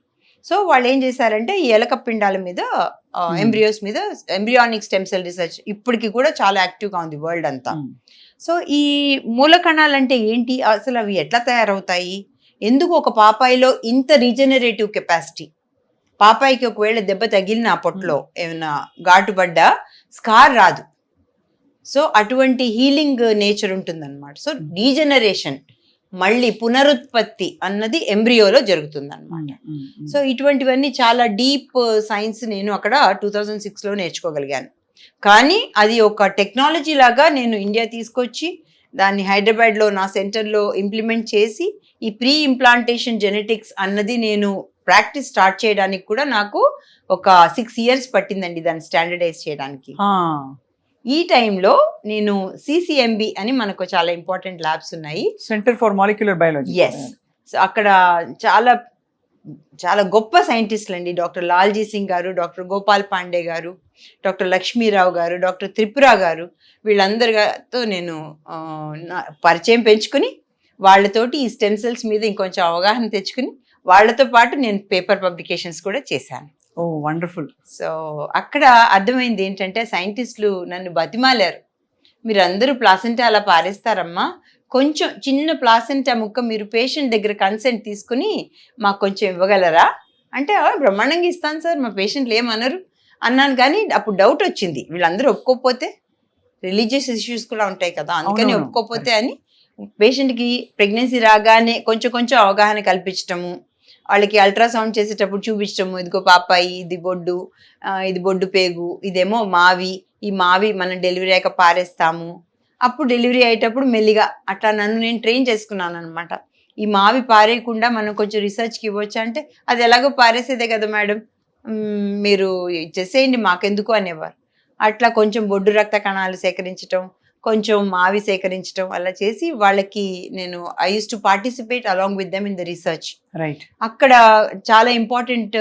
సో వాళ్ళు ఏం చేశారంటే ఈ ఎలక పిండాల మీద ఎంబ్రియోస్ మీద ఎంబ్రియానిక్ స్టెమ్ సెల్ రీసెర్చ్ ఇప్పటికి కూడా చాలా యాక్టివ్గా ఉంది వరల్డ్ అంతా. సో ఈ మూలకణాలు అంటే ఏంటి, అసలు అవి ఎట్లా తయారవుతాయి, ఎందుకు ఒక పాపాయిలో ఇంత రీజనరేటివ్ కెపాసిటీ, పాపాయికి ఒకవేళ దెబ్బ తగిలిన పొట్లో ఏమైనా ఘాటుపడ్డా స్కార్ రాదు. సో అటువంటి హీలింగ్ నేచర్ ఉంటుందన్నమాట. సో డీజనరేషన్, మళ్ళీ పునరుత్పత్తి అన్నది ఎంబ్రియోలో జరుగుతుంది అనమాట. సో ఇటువంటివన్నీ చాలా డీప్ సైన్స్ నేను అక్కడ 2006లో నేర్చుకోగలిగాను. కానీ అది ఒక టెక్నాలజీ లాగా నేను ఇండియా తీసుకొచ్చి దాన్ని హైదరాబాద్లో నా సెంటర్లో ఇంప్లిమెంట్ చేసి ఈ ప్రీ ఇంప్లాంటేషన్ జెనెటిక్స్ అన్నది నేను ప్రాక్టీస్ స్టార్ట్ చేయడానికి కూడా నాకు ఒక 6 years పట్టిందండి దాన్ని స్టాండర్డైజ్ చేయడానికి. ఈ టైంలో నేను CCMB అని మనకు చాలా ఇంపార్టెంట్ ల్యాబ్స్ ఉన్నాయి, centre for molecular biology. So అక్కడ చాలా గొప్ప సైంటిస్టులు అండి. డాక్టర్ లాల్జీ సింగ్ గారు, డాక్టర్ గోపాల్ పాండే గారు, డాక్టర్ లక్ష్మీరావు గారు, డాక్టర్ త్రిపుర గారు, వీళ్ళందరితో నేను పరిచయం పెంచుకుని వాళ్ళతోటి ఈ స్టెమ్ సెల్స్ మీద ఇంకొంచెం అవగాహన తెచ్చుకుని వాళ్ళతో పాటు నేను పేపర్ పబ్లికేషన్స్ కూడా చేశాను. ఓ వండర్ఫుల్. సో అక్కడ అర్థమైంది ఏంటంటే సైంటిస్టులు నన్ను బతిమాలారు, మీరు అందరూ ప్లాసెంటా అలా పారేస్తారమ్మా, కొంచెం చిన్న ప్లాసెంటా ముక్క మీరు పేషెంట్ దగ్గర కన్సెంట్ తీసుకుని మాకు కొంచెం ఇవ్వగలరా అంటే, బ్రహ్మాండంగా ఇస్తాను సార్, మా పేషెంట్లు ఏమనరు అన్నాను. కానీ అప్పుడు డౌట్ వచ్చింది, వీళ్ళందరూ ఒప్పుకోకపోతే రిలీజియస్ ఇష్యూస్ కూడా ఉంటాయి కదా, అందుకని ఒప్పుకోకపోతే అని పేషెంట్కి ప్రెగ్నెన్సీ రాగానే కొంచెం అవగాహన కల్పించటము, వాళ్ళకి అల్ట్రాసౌండ్ చేసేటప్పుడు చూపించడము, ఇదిగో పాపాయి, ఇది బొడ్డు, ఇది బొడ్డు పేగు, ఇదేమో మావి, ఈ మావి మనం డెలివరీ అయ్యాక పారేస్తాము. అప్పుడు డెలివరీ అయ్యేటప్పుడు మెల్లిగా అట్లా నన్ను నేను ట్రైన్ చేసుకున్నాను అనమాట. ఈ మావి పారేయకుండా మనం కొంచెం రీసెర్చ్కి ఇవ్వచ్చు అంటే, అది ఎలాగో పారేసేదే కదా మేడం, మీరు చేసేయండి మాకెందుకు అనేవారు. అట్లా కొంచెం బొడ్డు రక్త కణాలు సేకరించడం, కొంచెం మావి సేకరించడం అలా చేసి వాళ్ళకి నేను I use to participate along with them in the research. Right. అక్కడ చాలా ఇంపార్టెంట్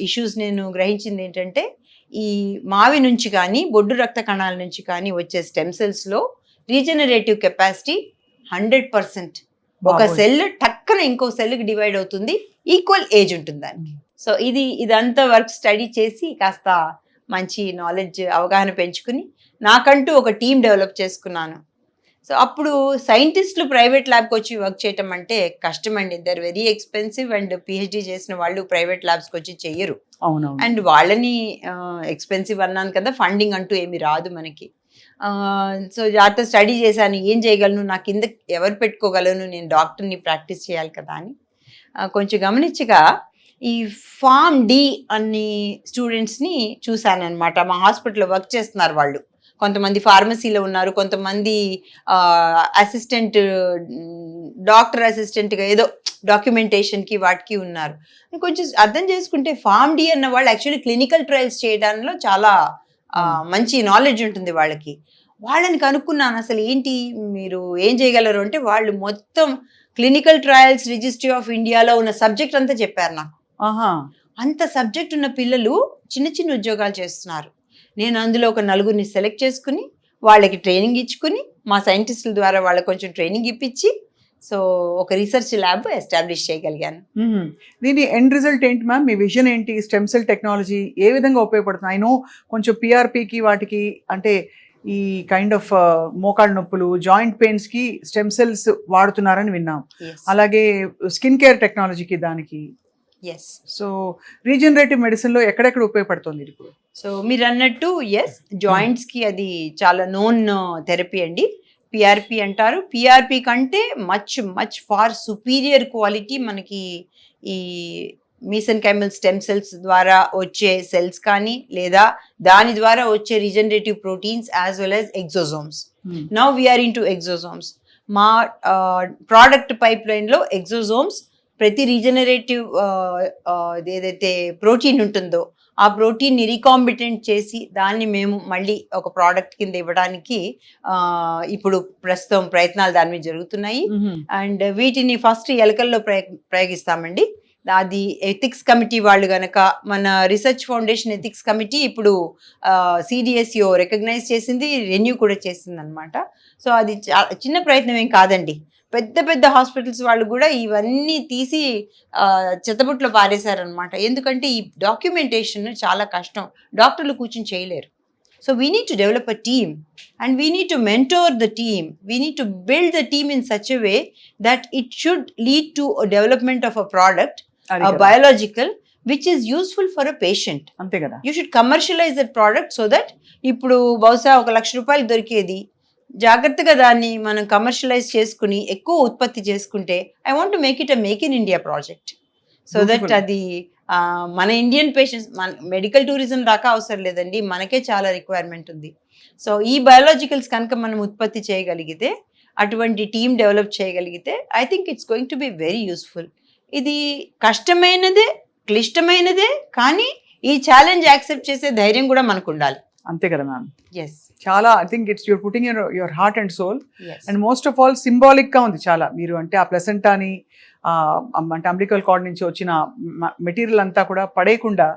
ఇష్యూస్ నేను గ్రహించింది ఏంటంటే, ఈ మావి నుంచి కానీ బొడ్డు రక్త కణాల నుంచి కానీ వచ్చే స్టెమ్ సెల్స్లో రీజనరేటివ్ కెపాసిటీ 100%. ఒక సెల్ టక్కన ఇంకో సెల్కి డివైడ్ అవుతుంది, ఈక్వల్ ఏజ్ ఉంటుంది దానికి. సో ఇదంతా వర్క్ స్టడీ చేసి కాస్త మంచి నాలెడ్జ్ అవగాహన పెంచుకుని నాకంటూ ఒక టీం డెవలప్ చేసుకున్నాను. సో అప్పుడు సైంటిస్టులు ప్రైవేట్ ల్యాబ్కి వచ్చి వర్క్ చేయటం అంటే కష్టం అండి. They're very expensive and PhD చేసిన వాళ్ళు ప్రైవేట్ ల్యాబ్స్కి వచ్చి చెయ్యరు. అండ్ వాళ్ళని ఎక్స్పెన్సివ్ అన్నాను కదా, ఫండింగ్ అంటూ ఏమి రాదు మనకి. సో జాగ్రత్త స్టడీ చేశాను, ఏం చేయగలను, నా కింద ఎవరు పెట్టుకోగలను, నేను డాక్టర్ని ప్రాక్టీస్ చేయాలి కదా అని కొంచెం గమనించగా ఈ ఫార్మ్ డి అన్ని స్టూడెంట్స్ని చూశాను అనమాట. మా హాస్పిటల్లో వర్క్ చేస్తున్నారు వాళ్ళు. కొంతమంది ఫార్మసీలో ఉన్నారు, కొంతమంది అసిస్టెంట్, డాక్టర్ అసిస్టెంట్గా ఏదో డాక్యుమెంటేషన్కి వాటికి ఉన్నారు. కొంచెం అర్థం చేసుకుంటే ఫార్మ్ డి అన్న వాళ్ళు యాక్చువల్లీ క్లినికల్ ట్రయల్స్ చేయడంలో చాలా మంచి నాలెడ్జ్ ఉంటుంది వాళ్ళకి. వాళ్ళని కనుక్కున్నాను, అసలు ఏంటి మీరు ఏం చేయగలరు అంటే, వాళ్ళు మొత్తం క్లినికల్ ట్రయల్స్ రిజిస్ట్రీ ఆఫ్ ఇండియాలో ఉన్న సబ్జెక్ట్ అంతా చెప్పారు నాకు. అంత సబ్జెక్ట్ ఉన్న పిల్లలు చిన్న చిన్న ఉద్యోగాలు చేస్తున్నారు. నేను అందులో ఒక 4 సెలెక్ట్ చేసుకుని వాళ్ళకి ట్రైనింగ్ ఇచ్చుకుని, మా సైంటిస్టుల ద్వారా వాళ్ళకి కొంచెం ట్రైనింగ్ ఇప్పించి, సో ఒక రీసెర్చ్ ల్యాబ్ ఎస్టాబ్లిష్ చేయగలిగాను. దీని ఎండ్ రిజల్ట్ ఏంటి మ్యామ్? మీ విజన్ ఏంటి? స్టెమ్ సెల్ టెక్నాలజీ ఏ విధంగా ఉపయోగపడుతుంది? ఐ నో కొంచెం పిఆర్పికి వాటికి అంటే ఈ కైండ్ ఆఫ్ మోకాళ్ళ నొప్పులు, జాయింట్ పెయిన్స్ కి స్టెమ్ సెల్స్ వాడుతున్నారని విన్నాం. అలాగే స్కిన్ కేర్ టెక్నాలజీకి దానికి. సో రీజనరేటివ్ మెడిసిన్ లో ఎక్కడెక్కడ ఉపయోగపడుతుంది ఇప్పుడు? సో మీరు అన్నట్టు జాయింట్స్ కి అది చాలా నోన్ థెరపీ అండి. పిఆర్పి అంటారు. పిఆర్పి కంటే మచ్ ఫార్ సుపీరియర్ క్వాలిటీ మనకి ఈ మీసెన్కైమల్ స్టెమ్ సెల్స్ ద్వారా వచ్చే సెల్స్ కానీ, లేదా దాని ద్వారా వచ్చే regenerative proteins as well as exosomes. Now we're in to exosomes. మా ప్రోడక్ట్ పైప్ లైన్లో ఎగ్జోజోమ్స్ ప్రతి రీజనరేటివ్ ఏదైతే ప్రోటీన్ ఉంటుందో ఆ ప్రోటీన్ని రీకాంబిటెంట్ చేసి దాన్ని మేము మళ్ళీ ఒక ప్రోడక్ట్ కింద ఇవ్వడానికి ఇప్పుడు ప్రస్తుతం ప్రయత్నాలు దాని మీద జరుగుతున్నాయి. అండ్ వీటిని ఫస్ట్ ఎలకల్లో ప్రయోగిస్తామండి. అది ఎథిక్స్ కమిటీ వాళ్ళు గనక, మన రీసెర్చ్ ఫౌండేషన్ ఎథిక్స్ కమిటీ ఇప్పుడు CDSO రికగ్నైజ్ చేసింది, రెన్యూ కూడా చేసింది అనమాట. సో అది చిన్న ప్రయత్నం ఏం కాదండి. పెద్ద పెద్ద హాస్పిటల్స్ వాళ్ళు కూడా ఇవన్నీ తీసి చెత్తబుట్లో పారేశారనమాట. ఎందుకంటే ఈ డాక్యుమెంటేషన్ చాలా కష్టం, డాక్టర్లు కూర్చొని చేయలేరు. So we need to develop a team and we need to mentor the team. We need to build the team in such a way that it should lead to development of a product, biological, which is useful for a patient. అంతే కదా. You should commercialise that product so that ఇప్పుడు బహుశా 1 లక్ష రూపాయలు దొరికేది జాగ్రత్తగా దాన్ని మనం commercialise చేసుకుని ఎక్కువ ఉత్పత్తి చేసుకుంటే, I want to make it a make in India project. So that అది మన ఇండియన్ పేషెంట్స్, మన మెడికల్ టూరిజం దాకా అవసరం లేదండి, మనకే చాలా రిక్వైర్మెంట్ ఉంది. సో ఈ బయోలాజికల్స్ కనుక మనం ఉత్పత్తి చేయగలిగితే, అటువంటి టీమ్ డెవలప్ చేయగలిగితే, I think it's going to be very useful. ఇది కష్టమైనదే, క్లిష్టమైనదే, కానీ ఈ ఛాలెంజ్ యాక్సెప్ట్ చేసే ధైర్యం కూడా మనకు ఉండాలి. అంతే కదా మ్యామ్. ఎస్, చాలా I think it's your putting your heart and soul. And most of all symbolic గా ఉంది చాలా. మీరు అంటే ఆ ప్లసెంటాని అంటే అంబ్లికల్ కార్డ్ నుంచి వచ్చిన మెటీరియల్ అంతా కూడా పడేయకుండా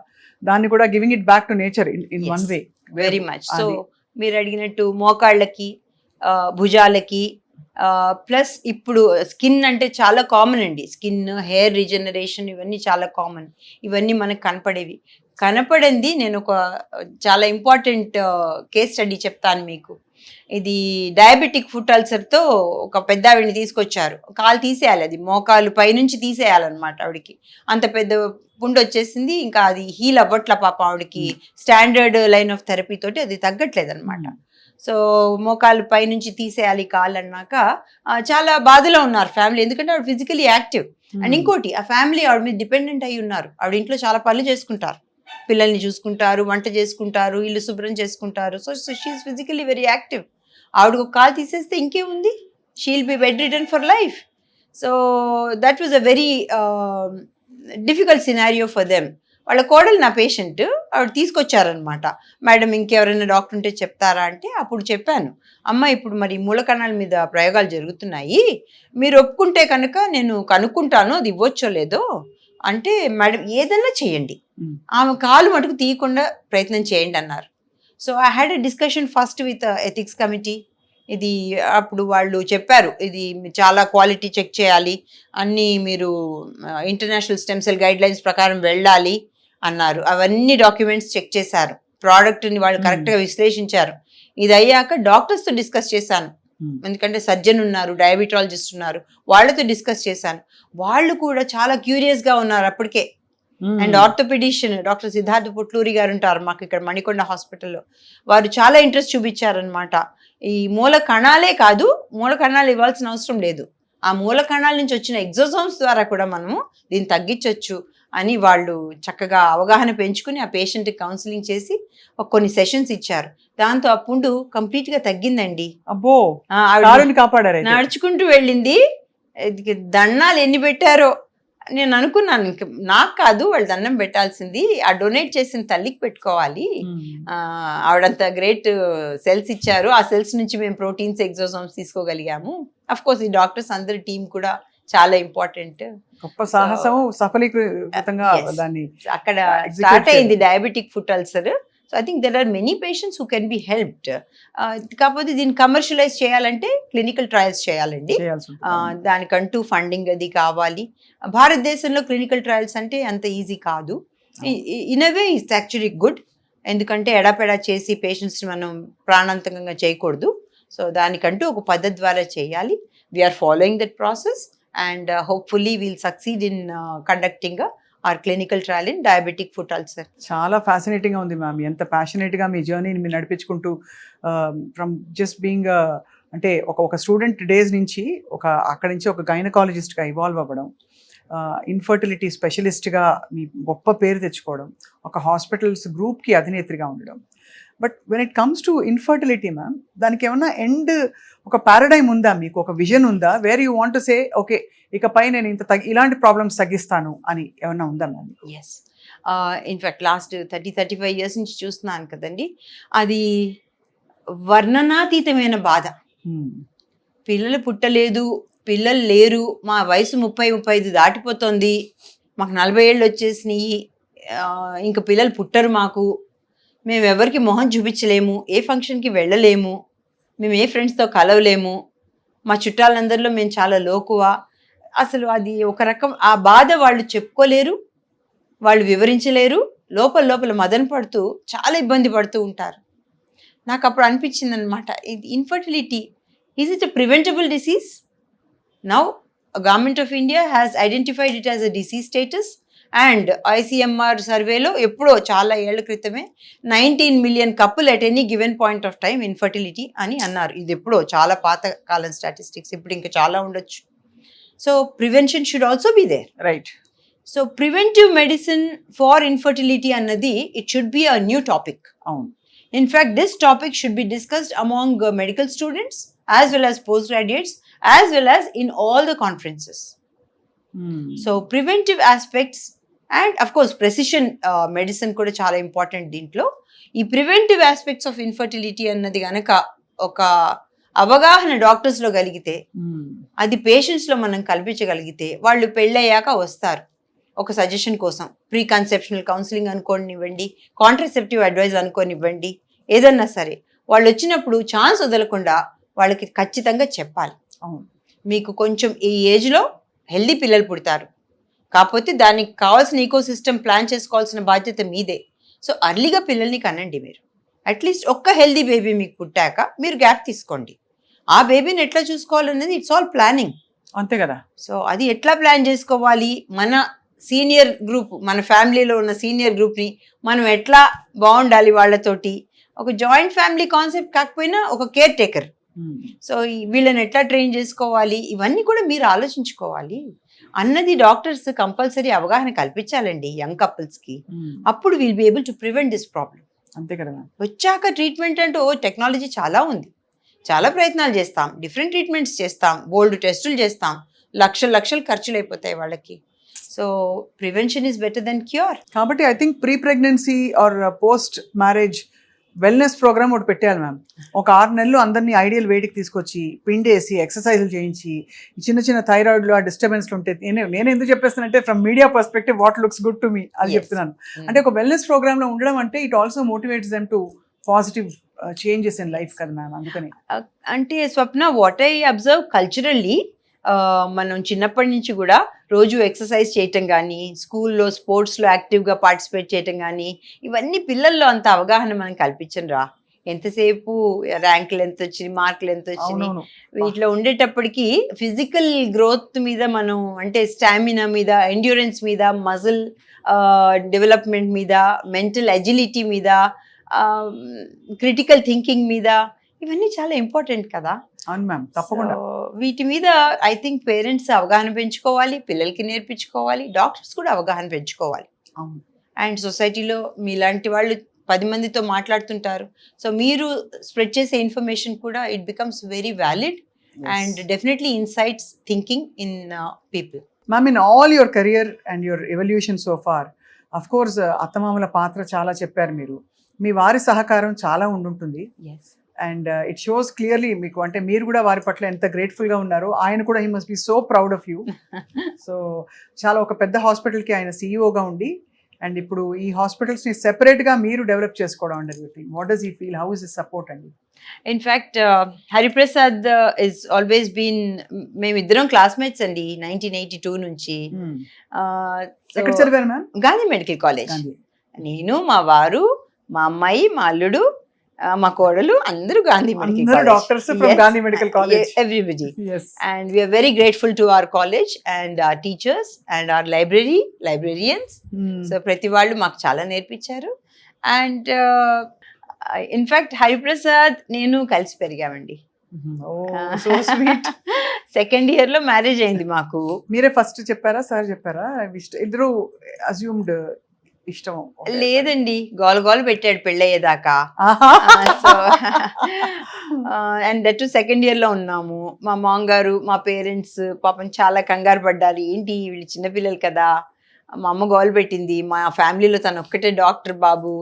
దాన్ని కూడా giving it back to nature in one way. Very much. So మీరు అడిగినట్టు మోకాళ్ళకి, భుజాలకి, ప్లస్ ఇప్పుడు స్కిన్ అంటే చాలా కామన్ అండి. స్కిన్, హెయిర్ రీజనరేషన్ ఇవన్నీ చాలా కామన్. ఇవన్నీ మనకు కనపడింది. నేను ఒక చాలా ఇంపార్టెంట్ కేస్ స్టడీ చెప్తాను మీకు. ఇది డయాబెటిక్ ఫుట్ అల్సర్తో ఒక పెద్ద ఆవిడని తీసుకొచ్చారు. కాలు తీసేయాలి, అది మోకాలు పైనుంచి తీసేయాలన్నమాట. ఆవిడకి అంత పెద్ద పుండు వచ్చేసింది, ఇంకా అది హీల్ అవ్వట్ల పాప. ఆవిడకి స్టాండర్డ్ లైన్ ఆఫ్ థెరపీ తోటి అది తగ్గట్లేదు అనమాట. సో మోకాలు పైనుంచి తీసేయాలి కాళ్ళు అన్నాక చాలా బాధలో ఉన్నారు ఫ్యామిలీ, ఎందుకంటే ఆవిడ ఫిజికలీ యాక్టివ్. అండ్ ఇంకోటి, ఆ ఫ్యామిలీ ఆవిడ మీద డిపెండెంట్ అయి ఉన్నారు. ఆవిడ ఇంట్లో చాలా పనులు చేసుకుంటారు, పిల్లల్ని చూసుకుంటారు, వంట చేసుకుంటారు, ఇల్లు శుభ్రం చేసుకుంటారు. So she's physically very active. ఆవిడకు ఒక కాలు తీసేస్తే ఇంకేముంది, she'll be bedridden for life. So that was a very difficult scenario for them. వాళ్ళ కోడలు నా పేషెంట్, ఆవిడ తీసుకొచ్చారనమాట. మేడం ఇంకెవరైనా డాక్టర్ ఉంటే చెప్తారా అంటే అప్పుడు చెప్పాను, అమ్మ ఇప్పుడు మరి మూల కణాల మీద ప్రయోగాలు జరుగుతున్నాయి, మీరు ఒప్పుకుంటే కనుక నేను కనుక్కుంటాను అది ఇవ్వచ్చో లేదో అంటే, మేడం ఏదైనా చేయండి, ఆమె కాలు మటుకు తీయకుండా ప్రయత్నం చేయండి అన్నారు. So I had a discussion first with ethics committee. ఇది అప్పుడు వాళ్ళు చెప్పారు, ఇది చాలా క్వాలిటీ చెక్ చేయాలి, అన్నీ మీరు international stem cell guide lines ప్రకారం వెళ్ళాలి అన్నారు. అవన్నీ డాక్యుమెంట్స్ చెక్ చేశారు, ప్రోడక్ట్ని వాళ్ళు కరెక్ట్గా విశ్లేషించారు. ఇది అయ్యాక డాక్టర్స్తో డిస్కస్ చేశాను, ఎందుకంటే సర్జన్ ఉన్నారు, డయాబెటాలజిస్ట్ ఉన్నారు, వాళ్ళతో డిస్కస్ చేశాను. వాళ్ళు కూడా చాలా క్యూరియస్గా ఉన్నారు అప్పటికే. And orthopaedician doctor Siddhartha Potluri గారు ఉంటారు మాకు ఇక్కడ మణికొండ హాస్పిటల్లో, వారు చాలా ఇంట్రెస్ట్ చూపించారనమాట. ఈ మూల కణాలే కాదు, మూల కణాలు ఇవ్వాల్సిన అవసరం లేదు, ఆ మూల కణాల నుంచి వచ్చిన ఎగ్జోసోమ్స్ ద్వారా కూడా మనము దీన్ని తగ్గించవచ్చు అని వాళ్ళు చక్కగా అవగాహన పెంచుకుని ఆ పేషెంట్కి కౌన్సిలింగ్ చేసి కొన్ని సెషన్స్ ఇచ్చారు. దాంతో ఆ పుండు కంప్లీట్గా తగ్గిందండి. అబ్బో, కాపాడారు. నడుచుకుంటూ వెళ్ళింది, దండాలు ఎన్ని పెట్టారో నేను అనుకున్నాను, ఇంక నాకు కాదు వాళ్ళు దండం పెట్టాల్సింది, ఆ డొనేట్ చేసిన తల్లికి పెట్టుకోవాలి, ఆవిడంత గ్రేట్ సెల్స్ ఇచ్చారు, ఆ సెల్స్ నుంచి మేము ప్రోటీన్స్ ఎగ్జోసోమ్స్ తీసుకోగలిగాము. అఫ్ కోర్స్ ఈ డాక్టర్స్ అందరి టీం కూడా చాలా ఇంపార్టెంట్. గొప్ప సాహసం సఫలీకృతంగా దాన్ని అక్కడ స్టార్ట్ అయింది diabetic foot ulcer. So I think there are many patients who can be helped. కాకపోతే దీన్ని కమర్షియలైజ్ చేయాలంటే క్లినికల్ ట్రయల్స్ చేయాలండి, దానికంటూ ఫండింగ్ అది కావాలి. భారతదేశంలో క్లినికల్ ట్రయల్స్ అంటే అంత ఈజీ కాదు. In a way it's actually good, ఎందుకంటే ఎడాపెడా చేసి పేషెంట్స్ని మనం ప్రాణాంతకంగా చేయకూడదు. సో దానికంటూ ఒక పద్ధతి ద్వారా చేయాలి. We are following that process and hopefully we'll succeed in conducting our clinical trial in diabetic foot ulcer. చాలా ఫ్యాసినేటింగ్గా ఉంది మ్యామ్, ఎంత ప్యాషనేట్గా మీ జర్నీని మీరు నడిపించుకుంటూ ఫ్రమ్ జస్ట్ బీయింగ్ అంటే ఒక స్టూడెంట్ డేస్ నుంచి అక్కడి నుంచి ఒక గైనకాలజిస్ట్గా ఇవాల్వ్ అవ్వడం, ఇన్ఫర్టిలిటీ స్పెషలిస్ట్గా మీ గొప్ప పేరు తెచ్చుకోవడం, ఒక హాస్పిటల్స్ గ్రూప్కి అధినేత్రిగా ఉండడం. But when it comes to infertility ma'am, దానికి ఏమన్నా ఎండ్ ఒక పారాడైమ్ ఉందా, మీకు ఒక విజన్ ఉందా, where you want to say okay ఇకపై నేను ఇలాంటి ప్రాబ్లమ్స్ తగ్గిస్తాను అని ఏమన్నా ఉందా ma'am? Yes, in fact last 30-35 years నుంచి చూస్తున్నాను కదండి, అది వర్ణనాతీతమైన బాధ. పిల్లలు పుట్టలేదు, పిల్లలు లేరు, మా వయసు 30-35 దాటిపోతుంది, మాకు 40 ఏళ్ళు వచ్చేసినాయి, ఇంకా పిల్లలు పుట్టరు మాకు, మేము ఎవరికి మొహం చూపించలేము, ఏ ఫంక్షన్కి వెళ్ళలేము, మేము ఏ ఫ్రెండ్స్తో కలవలేము, మా చుట్టాలందరిలో మేము చాలా లోకువా. అసలు అది ఒక రకం ఆ బాధ వాళ్ళు చెప్పుకోలేరు, వాళ్ళు వివరించలేరు, లోపల మదన పడుతూ చాలా ఇబ్బంది పడుతూ ఉంటారు. నాకు అప్పుడు అనిపించింది అనమాట, ఇది infertility is it a preventable disease? Now government of India has identified it as a disease status and ICMR సర్వేలో ఎప్పుడో చాలా ఏళ్ల క్రితమే 19 million couple at any given point of time infertility అని అన్నారు. ఇది ఎప్పుడో చాలా పాత కాలం స్టాటిస్టిక్స్, ఇప్పుడు ఇంకా చాలా ఉండొచ్చు. So prevention should also be there, right? So preventive medicine for infertility అన్నది it should be a new topic. అవును, in fact this topic should be discussed among medical students as well as postgraduates as well as in all the conferences. So preventive aspects and of course precision medicine కూడా చాలా important దీంట్లో. ఈ preventive aspects of infertility అన్నది కనుక ఒక అవగాహన డాక్టర్స్లో కలిగితే, అది పేషెంట్స్లో మనం కల్పించగలిగితే, వాళ్ళు పెళ్ళయ్యాక వస్తారు ఒక సజెషన్ కోసం, ప్రీ కన్సెప్షనల్ కౌన్సిలింగ్ అనుకోనివ్వండి, కాంట్రసెప్టివ్ అడ్వైజ్ అనుకోనివ్వండి, ఏదన్నా సరే వాళ్ళు వచ్చినప్పుడు ఛాన్స్ వదలకుండా వాళ్ళకి ఖచ్చితంగా చెప్పాలి. మీకు కొంచెం ఈ ఏజ్లో హెల్దీ పిల్లలు పుడతారు, కాకపోతే దానికి కావాల్సిన ఈకో సిస్టమ్ ప్లాన్ చేసుకోవాల్సిన బాధ్యత మీదే. సో అర్లీగా పిల్లల్ని కనండి మీరు. అట్లీస్ట్ ఒక్క హెల్దీ బేబీ మీకు పుట్టాక మీరు గ్యాప్ తీసుకోండి. ఆ బేబీని ఎట్లా చూసుకోవాలనేది ఇట్స్ ఆల్ ప్లానింగ్, అంతే కదా. సో అది ఎట్లా ప్లాన్ చేసుకోవాలి, మన సీనియర్ గ్రూప్, మన ఫ్యామిలీలో ఉన్న సీనియర్ గ్రూప్ని మనం ఎట్లా బాగుండాలి వాళ్ళతోటి, ఒక జాయింట్ ఫ్యామిలీ కాన్సెప్ట్ కాకపోయినా ఒక కేర్ టేకర్. సో వీళ్ళని ఎట్లా ట్రైన్ చేసుకోవాలి, ఇవన్నీ కూడా మీరు ఆలోచించుకోవాలి అన్నది డాక్టర్స్ కంపల్సరీ అవగాహన కల్పించాలండి యంగ్ కపుల్స్కి. అప్పుడు will be able to prevent this problem. అంతే కదా. వచ్చాక ట్రీట్మెంట్ అంటూ టెక్నాలజీ చాలా ఉంది, చాలా ప్రయత్నాలు చేస్తాం, డిఫరెంట్ ట్రీట్మెంట్స్ చేస్తాం, బోల్డ్ టెస్టులు చేస్తాం, లక్షలు ఖర్చులు అయిపోతాయి వాళ్ళకి. So prevention is better than cure. కాబట్టి I think pre pregnancy or post marriage wellness programme ఒకటి పెట్టాలి మ్యామ్. ఒక 6 నెలలు అందరినీ ఐడియల్ వెయిట్కి తీసుకొచ్చి పిండేసి ఎక్సర్సైజులు చేయించి చిన్న చిన్న థైరాయిడ్లు ఆ డిస్టర్బెన్స్లు ఉంటే నేను ఎందుకు చెప్పేస్తానంటే from media perspective what looks good to me అది చెప్తున్నాను. అంటే ఒక వెల్నెస్ ప్రోగ్రామ్లో ఉండడం అంటే it also motivates them to positive changes in life కదా మ్యామ్. అందుకని అంటే Swapna, what I observe culturally, మనం చిన్నప్పటి నుంచి కూడా రోజు ఎక్సర్సైజ్ చేయటం కానీ, స్కూల్లో స్పోర్ట్స్లో యాక్టివ్గా పార్టిసిపేట్ చేయటం కానీ, ఇవన్నీ పిల్లల్లో అంత అవగాహన మనం కల్పించం రా. ఎంతసేపు ర్యాంకులు ఎంత వచ్చినాయి, మార్కులు ఎంత వచ్చినాయి, వీటిలో ఉండేటప్పటికి ఫిజికల్ గ్రోత్ మీద మనం, అంటే స్టామినా మీద, ఎండ్యూరెన్స్ మీద, మజిల్ డెవలప్మెంట్ మీద, మెంటల్ అజిలిటీ మీద, క్రిటికల్ థింకింగ్ మీద, ఇవన్నీ చాలా ఇంపార్టెంట్ కదా. అవును మ్యామ్, తప్పకుండా. వీటి మీద ఐ థింక్ పేరెంట్స్ అవగాహన పెంచుకోవాలి, పిల్లలకి నేర్పించుకోవాలి, డాక్టర్స్ కూడా అవగాహన పెంచుకోవాలి. అండ్ సొసైటీలో మీలాంటి వాళ్ళు 10 మందితో మాట్లాడుతుంటారు. సో మీరు స్ప్రెడ్ చేసే ఇన్ఫర్మేషన్ కూడా it becomes very valid and definitely insights thinking in people. Ma'am, in all your career and your evolution so far, of course అత్తమామల పాత్ర చాలా చెప్పారు మీరు. మీ వారి సహకారం చాలా ఉండుంటుంది. అండ్ ఇట్ షోస్ క్లియర్లీ మీకు, అంటే మీరు కూడా వారి పట్ల ఎంత గ్రేట్ఫుల్గా ఉన్నారో. ఆయన కూడా he must be so proud of you. So చాలా ఒక పెద్ద హాస్పిటల్కి ఆయన సీఈఓగా ఉండి, అండ్ ఇప్పుడు ఈ హాస్పిటల్స్ని సెపరేట్గా మీరు డెవలప్ చేసుకోవడం అండి. Everything what does he feel, how is his support అండి? In fact Hariprasad is always been, మేమిద్దరం క్లాస్మేట్స్ అండి 1982 నుంచి. ఎక్కడ చదివారు మ్యామ్? Gandhi medical college. నేను, మా వారు, మా అమ్మాయి, మా అల్లుడు, మా కోడలు అందరూ Gandhi medical college. Doctors from Gandhi medical college, everybody. And we are very grateful to our college and our teachers and our librarians. So ప్రతి వాళ్ళు మాకు చాలా నేర్పించారు. అండ్ ఇన్ఫాక్ట్ హరిప్రసాద్ నేను కలిసి పెరిగామండి. సెకండ్ ఇయర్ లో మ్యారేజ్ అయింది మాకు. మీరే ఫస్ట్ చెప్పారా, సార్ చెప్పారా? ఇద్దరు అజ్యూమ్డ్ ఇష్టం? లేదండి, గోల పెట్టాడు పెళ్ళయ్యేదాకా. అండ్ దట్ సెకండ్ ఇయర్ లో ఉన్నాము. మా మామ్ గారు, మా పేరెంట్స్ పాపం చాలా కంగారు పడ్డారు. ఏంటి వీళ్ళు చిన్నపిల్లలు కదా, మా అమ్మ గోల పెట్టింది. మా ఫ్యామిలీలో తను ఒక్కటే డాక్టర్ బాబు,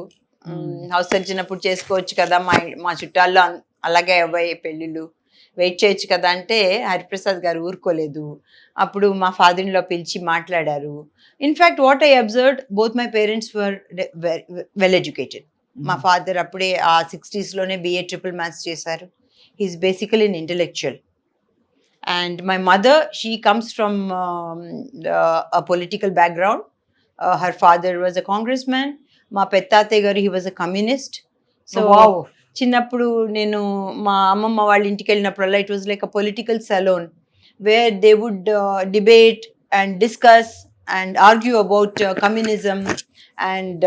హౌస్ సర్జన్ అప్పుడు చేసుకోవచ్చు కదా, మా చుట్టాల్లో అలాగే అబ్బాయి పెళ్ళిళ్ళు, వెయిట్ చేయొచ్చు కదా అంటే హరిప్రసాద్ గారు ఊరుకోలేదు. అప్పుడు మా ఫాదర్ ఇన్ లా పిలిచి మాట్లాడారు. In fact what I observed, both my parents were well educated. మా ఫాదర్ అప్పుడే ఆ 60s లోనే BA ట్రిపుల్ మ్యాథ్స్ చేశారు. He is basically an intellectual. And my mother, she comes from a political background. Her father was a Congress man. మా పెత్తాతయ్య గారు, he was a communist. So చిన్నప్పుడు నేను మా అమ్మమ్మ వాళ్ళ ఇంటికి వెళ్ళినప్పుడల్లా it was like a political salon where they would debate and discuss and argue about communism and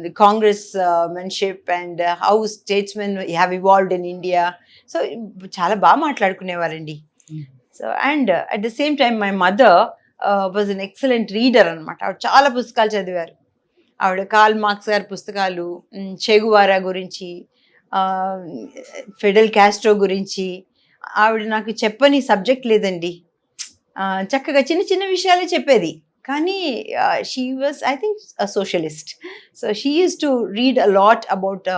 the congressmanship and how statesmen have evolved in India. So చాలా బాగా మాట్లాడుకునేవారండి. So and at the same time my mother was an excellent reader అనమాట. ఆవిడ చాలా పుస్తకాలు చదివారు. ఆవిడ Karl Marx గారి పుస్తకాలు, చెగువారా గురించి, ఫిడెల్ కాస్ట్రో గురించి, ఆవిడ నాకు చెప్పని సబ్జెక్ట్ లేదండి. చక్కగా చిన్న చిన్న విషయాలే చెప్పేది. కానీ she was, I think, a socialist. So she use to read a lot about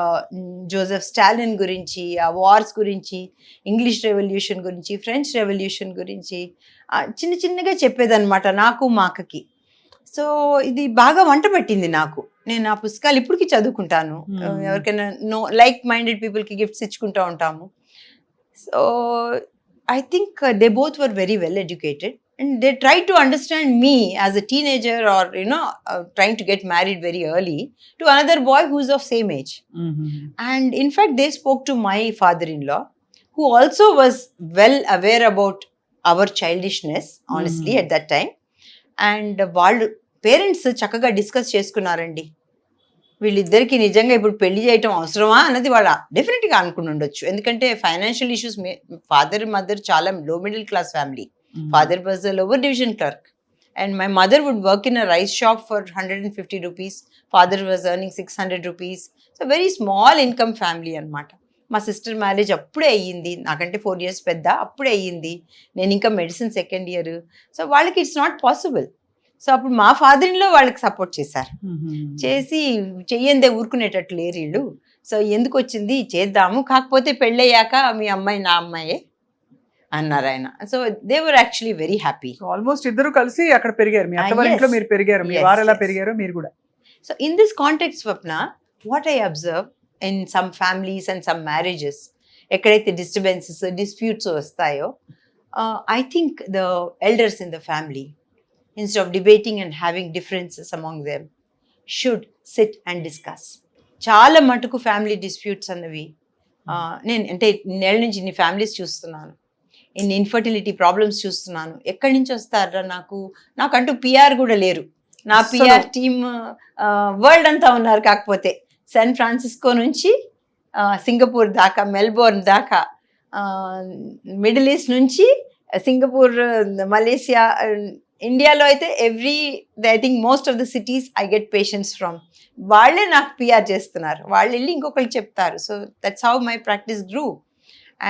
Joseph Stalin గురించి, ఆ వార్స్ గురించి, ఇంగ్లీష్ రెవల్యూషన్ గురించి, ఫ్రెంచ్ రెవల్యూషన్ గురించి చిన్న చిన్నగా చెప్పేదన్నమాట నాకు, మా అక్కకి. సో ఇది బాగా వంట పట్టింది నాకు. నేను ఆ పుస్తకాలు ఇప్పటికీ చదువుకుంటాను. ఎవరికైనా లైక్ మైండెడ్ పీపుల్కి గిఫ్ట్స్ ఇచ్చుకుంటూ ఉంటాము. So I think they both were very well educated and they tried to understand me as a teenager or, trying to get married very early to another boy who's of same age. And in fact, they spoke to my father-in-law, who also was well aware about our childishness, honestly, at that time. And వాళ్ళ parents చక్కగా discuss చేసుకున్నారండి. వీళ్ళిద్దరికి నిజంగా ఇప్పుడు పెళ్లి చేయటం అవసరమా అన్నది వాళ్ళు డెఫినెట్గా అనుకుని ఉండొచ్చు. ఎందుకంటే ఫైనాన్షియల్ ఇష్యూస్, ఫాదర్ మదర్ చాలా లో middle class family. Father was a lower division clerk and my mother would work in a rice shop for 150 rupees. Father was earning 600 rupees. So very small income family అన్నమాట. మా sister marriage అప్పుడే అయ్యింది, నాకంటే 4 years పెద్ద, అప్పుడే అయ్యింది. నేను ఇంకా మెడిసిన్ సెకండ్ ఇయర్. సో వాళ్ళకి ఇట్స్ నాట్ పాసిబుల్. సో అప్పుడు మా ఫాదర్ ఇన్ లో వాళ్ళకి సపోర్ట్ చేశారు. చేసి చెయ్యందే ఊరుకునేటట్లు లేరు వీళ్ళు, సో ఎందుకు వచ్చింది చేద్దాము, కాకపోతే పెళ్ళయ్యాక మీ అమ్మాయి నా అమ్మాయే అన్నారు ఆయన. So they were actually very happy. Almost ఇద్దరు కలిసి అక్కడ పెరిగారు, మీ అత్తవారి ఇంట్లో మీరు పెరిగారు, మీ వారు ఎలా పెరిగారో మీరు కూడా. So in this context Swapna, what I observe in some families and some marriages, ఎక్కడైతే డిస్టర్బెన్సెస్ డిస్ప్యూట్స్ వస్తాయో, I think the elders in the family, instead of debating and having differences among them, should sit and discuss. చాలా మటుకు family disputes అన్నవి, నేను అంటే నేల నుంచి ఇన్ని ఫ్యామిలీస్ చూస్తున్నాను, ఇన్ని ఇన్ఫర్టిలిటీ ప్రాబ్లమ్స్ చూస్తున్నాను. ఎక్కడి నుంచి వస్తారా, నాకంటూ పిఆర్ కూడా లేరు. నా పిఆర్ టీమ్ వరల్డ్ అంతా ఉన్నారు. కాకపోతే శాన్ ఫ్రాన్సిస్కో నుంచి సింగపూర్ దాకా, మెల్బోర్న్ దాకా, మిడిల్ ఈస్ట్ నుంచి సింగపూర్, మలేసియా, ఇండియాలో అయితే I think most of the cities I get patients from. వాళ్ళే నాకు పిఆర్ చేస్తున్నారు, వాళ్ళు వెళ్ళి ఇంకొకరికి చెప్తారు. So that's how my practice grew.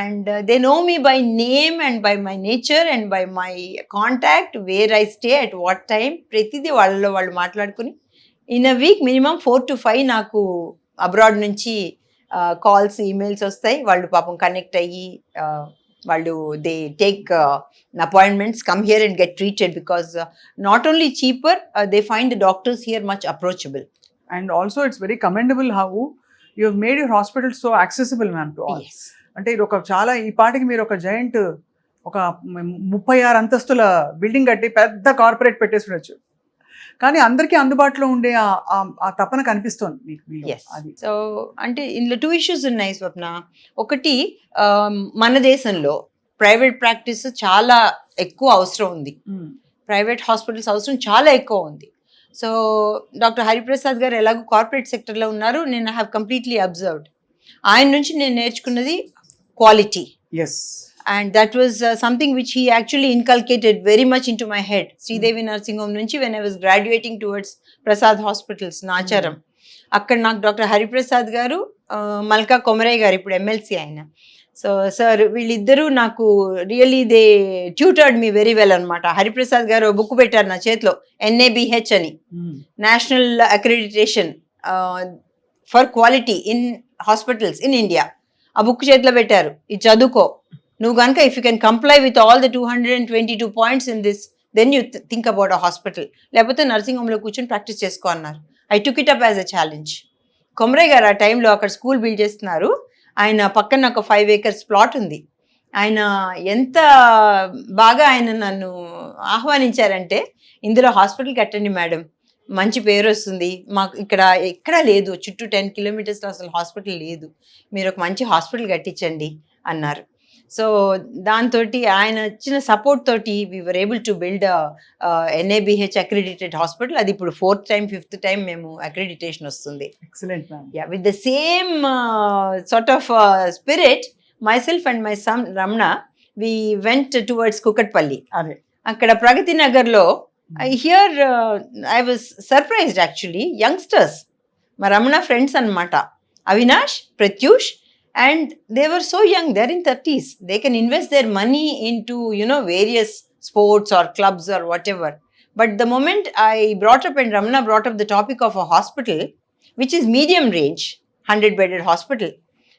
And they know me by name and by my nature and by my contact, where I stay, at what time, ప్రతిదీ వాళ్ళలో వాళ్ళు మాట్లాడుకుని in a week minimum 4 to 5 నాకు abroad నుంచి calls, emails వస్తాయి. వాళ్ళు పాపం connect అయ్యి వాళ్ళు they take appointments, come here and get treated, because not only cheaper, they find the doctors here much approachable. And also it's very commendable how you have made your hospital so accessible, ma'am, to all. Yes. అంటే ఇది ఒక చాలా, ఈ పాటికి మీరు ఒక giant, ఒక 36 అంతస్తుల బిల్డింగ్ కట్టి పెద్ద కార్పొరేట్ పెట్టేసి ఉండొచ్చు, కానీ అందరికీ అందుబాటులో ఉండే ఆ తపన కనిపిస్తోంది మీకు. Yes. అది సో అంటే ఇందులో 2 issues ఉన్నాయి స్వప్న. ఒకటి, మన దేశంలో ప్రైవేట్ ప్రాక్టీస్ చాలా ఎక్కువ అవసరం ఉంది, ప్రైవేట్ హాస్పిటల్స్ అవసరం చాలా ఎక్కువ ఉంది. సో డాక్టర్ హరిప్రసాద్ గారు ఎలాగో కార్పొరేట్ సెక్టర్లో ఉన్నారు, నేను హ్యావ్ కంప్లీట్లీ అబ్జర్వ్డ్. ఆయన నుంచి నేను నేర్చుకున్నది quality. Yes. And that was something which he actually inculcated very much into my head. Sridevi Nursing Home nunchi, when I was graduating towards Prasad Hospitals, Nacharam. అక్కడ నాకు doctor Hariprasad గారు, మల్కా కొమరయ్య గారు, ఇప్పుడు MLC ఆయన. సో సార్ వీళ్ళిద్దరూ నాకు really they tutored me very well అనమాట. హరిప్రసాద్ గారు బుక్ పెట్టారు నా చేతిలో, NABH అని, national accreditation for quality in hospitals in India. ఆ బుక్ చేతిలో పెట్టారు, ఇది చదువుకో, నువ్వు కనుక if you can comply with all the 222 points in this, then you think about a hospital, లేకపోతే నర్సింగ్ హోమ్లో కూర్చొని ప్రాక్టీస్ చేసుకో అన్నారు. I took it up as a challenge. Komaraiah గారు ఆ టైంలో అక్కడ స్కూల్ బిల్డ్ చేస్తున్నారు, ఆయన పక్కన ఒక 5 acres ప్లాట్ ఉంది. ఆయన ఎంత బాగా ఆయన నన్ను ఆహ్వానించారంటే, ఇందులో హాస్పిటల్ కట్టండి మేడం, మంచి పేరు వస్తుంది, మాకు ఇక్కడ ఎక్కడా లేదు, చుట్టూ 10 kilometers అసలు హాస్పిటల్ లేదు, మీరు ఒక మంచి హాస్పిటల్ కట్టించండి అన్నారు. సో దాంతో ఆయన ఇచ్చిన సపోర్ట్ తోటి we were able to build NABH accredited hospital. అది ఇప్పుడు 4th time 5th time మేము అక్రిడిటేషన్ వస్తుంది. Excellent, ma'am. Yeah, with the same sort of spirit, myself and my son Ramna, we went towards Kukatpalli. అదే అక్కడ ప్రగతి నగర్లో, here I was surprised actually, youngsters, మా Ramana friends అన్నమాట, Avinash, Pratyush, and they were so young, they're in 30s, they can invest their money into various sports or clubs or whatever. But the moment I brought up and Ramana brought up the topic of a hospital which is medium range, 100-bedded hospital,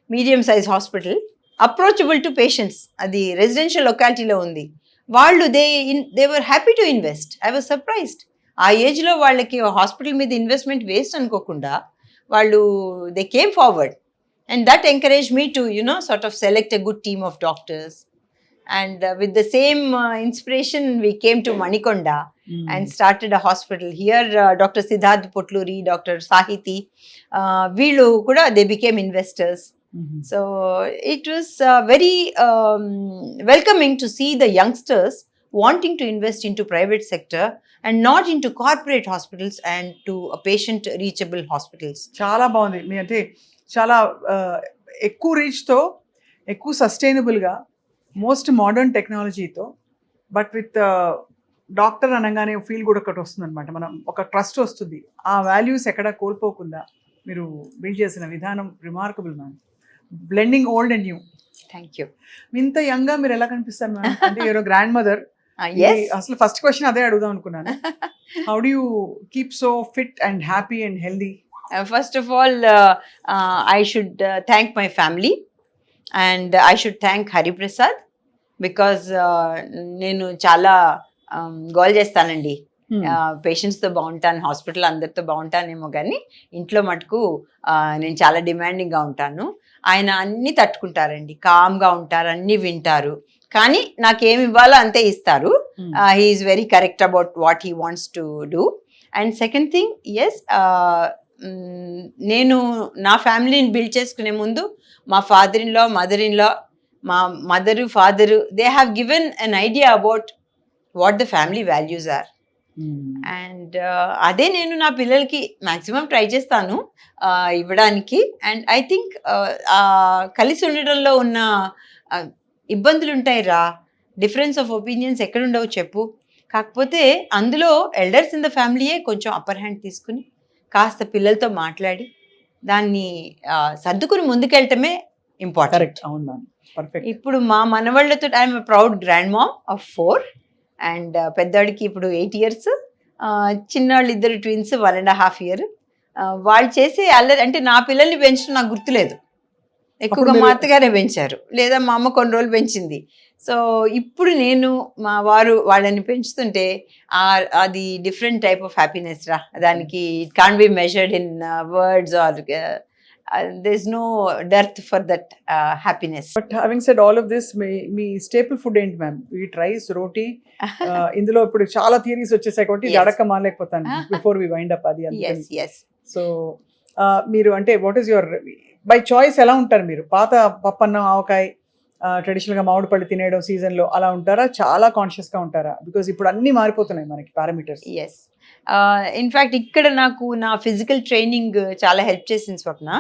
medium size hospital, approachable to patients, adi residential locality lo undi, వాళ్ళు they were happy to invest. I was surprised. ఆ ఏజ్లో వాళ్ళకి hospital మీద investment waste అనుకోకుండా వాళ్ళు they came forward, and that encouraged me to sort of select a good team of doctors. And with the same inspiration, we came to Manikonda and started a hospital here. Dr. Siddharth Potluri, Dr. Sahiti, వీళ్ళు కూడా they became investors. So it was very welcoming to see the youngsters wanting to invest into private sector and not into corporate hospitals and to a patient reachable hospitals. చాలా బాగుంది మీ అంటే చాలా ఎక్కువ రీచ్తో ఎక్కువ సస్టైనబుల్గా most modern టెక్నాలజీతో but with doctor అనగానే feel కూడా ఒకటి వస్తుంది అనమాట. మనం ఒక ట్రస్ట్ వస్తుంది. ఆ వాల్యూస్ ఎక్కడ కోల్పోకుండా మీరు బిల్డ్ చేసిన విధానం remarkable ma'am. Blending old and new. Thank you. ఇంత యంగ్గా మీరు ఎలా కనిపిస్తారు మ్యామ్? అంటే యూర్ గ్రాండ్ మదర్. Yes. అసలు ఫస్ట్ క్వశ్చన్ అదే అడుగుదాం అనుకున్నాను. How do you keep so fit and happy and healthy? First of all, I should thank my family and I should thank Hari Prasad because నేను చాలా goal చేస్తానండి. పేషెంట్స్తో బాగుంటాను, hospital అందరితో బాగుంటానేమో కానీ ఇంట్లో మటుకు నేను చాలా డిమాండింగ్గా ఉంటాను. ఆయన అన్నీ తట్టుకుంటారండి, కామ్గా ఉంటారు, అన్నీ వింటారు, కానీ నాకేమి ఇవ్వాలో అంతే ఇస్తారు. He is very correct about what he wants to do. And second thing, yes, నేను నా ఫ్యామిలీని బిల్డ్ చేసుకునే ముందు మా father in law, mother in law, మా mother, father, they have given an idea about what the family values are. And అదే నేను నా పిల్లలకి మ్యాక్సిమం ట్రై చేస్తాను ఇవ్వడానికి. అండ్ ఐ థింక్ కలిసి ఉండడంలో ఉన్న ఇబ్బందులు ఉంటాయి రా, డిఫరెన్స్ ఆఫ్ ఒపీనియన్స్ ఎక్కడుండవు చెప్పు. కాకపోతే అందులో ఎల్డర్స్ ఇన్ ద ఫ్యామిలీయే కొంచెం అప్పర్ హ్యాండ్ తీసుకుని కాస్త పిల్లలతో మాట్లాడి దాన్ని సర్దుకుని ముందుకెళ్ళటమే ఇంపార్టెంట్. ఇప్పుడు మా మనవాళ్ళతో I'm proud grand mom of 4 and పెద్దవాడికి ఇప్పుడు 8 years, చిన్నవాళ్ళు ఇద్దరు ట్విన్స్ 1.5 years. వాళ్ళు చేసే అల్లరి అంటే నా పిల్లల్ని పెంచడం నాకు గుర్తులేదు. ఎక్కువగా మా అత్తగారే పెంచారు, లేదా మా అమ్మ కొన్ని రోజులు పెంచింది. సో ఇప్పుడు నేను మా వారు వాళ్ళని పెంచుతుంటే అది డిఫరెంట్ టైప్ ఆఫ్ హ్యాపీనెస్ రా. దానికి it can be measured in words or there is no dearth for that happiness. But having said all of this, me staple food ఏంటి మ్యామ్? ఈట్ రైస్, రోటీ. ఇందులో ఇప్పుడు చాలా థియరీస్ వచ్చేసాయి కాబట్టి ఇది అడక్క మాలేకపోతాను before we wind up. అది so మీరు అంటే what is your by choice ఎలా ఉంటారు మీరు? పాత పప్పన్నం, ఆవకాయ, ట్రెడిషనల్గా మామిడి పళ్ళు తినేయడం సీజన్లో అలా ఉంటారా? చాలా కాన్షియస్గా ఉంటారా? బికాస్ ఇప్పుడు అన్నీ మారిపోతున్నాయి మనకి పారామీటర్స్. ఎస్, ఇన్ఫ్యాక్ట్ ఇక్కడ నాకు నా ఫిజికల్ ట్రైనింగ్ చాలా హెల్ప్ చేసింది స్వప్న.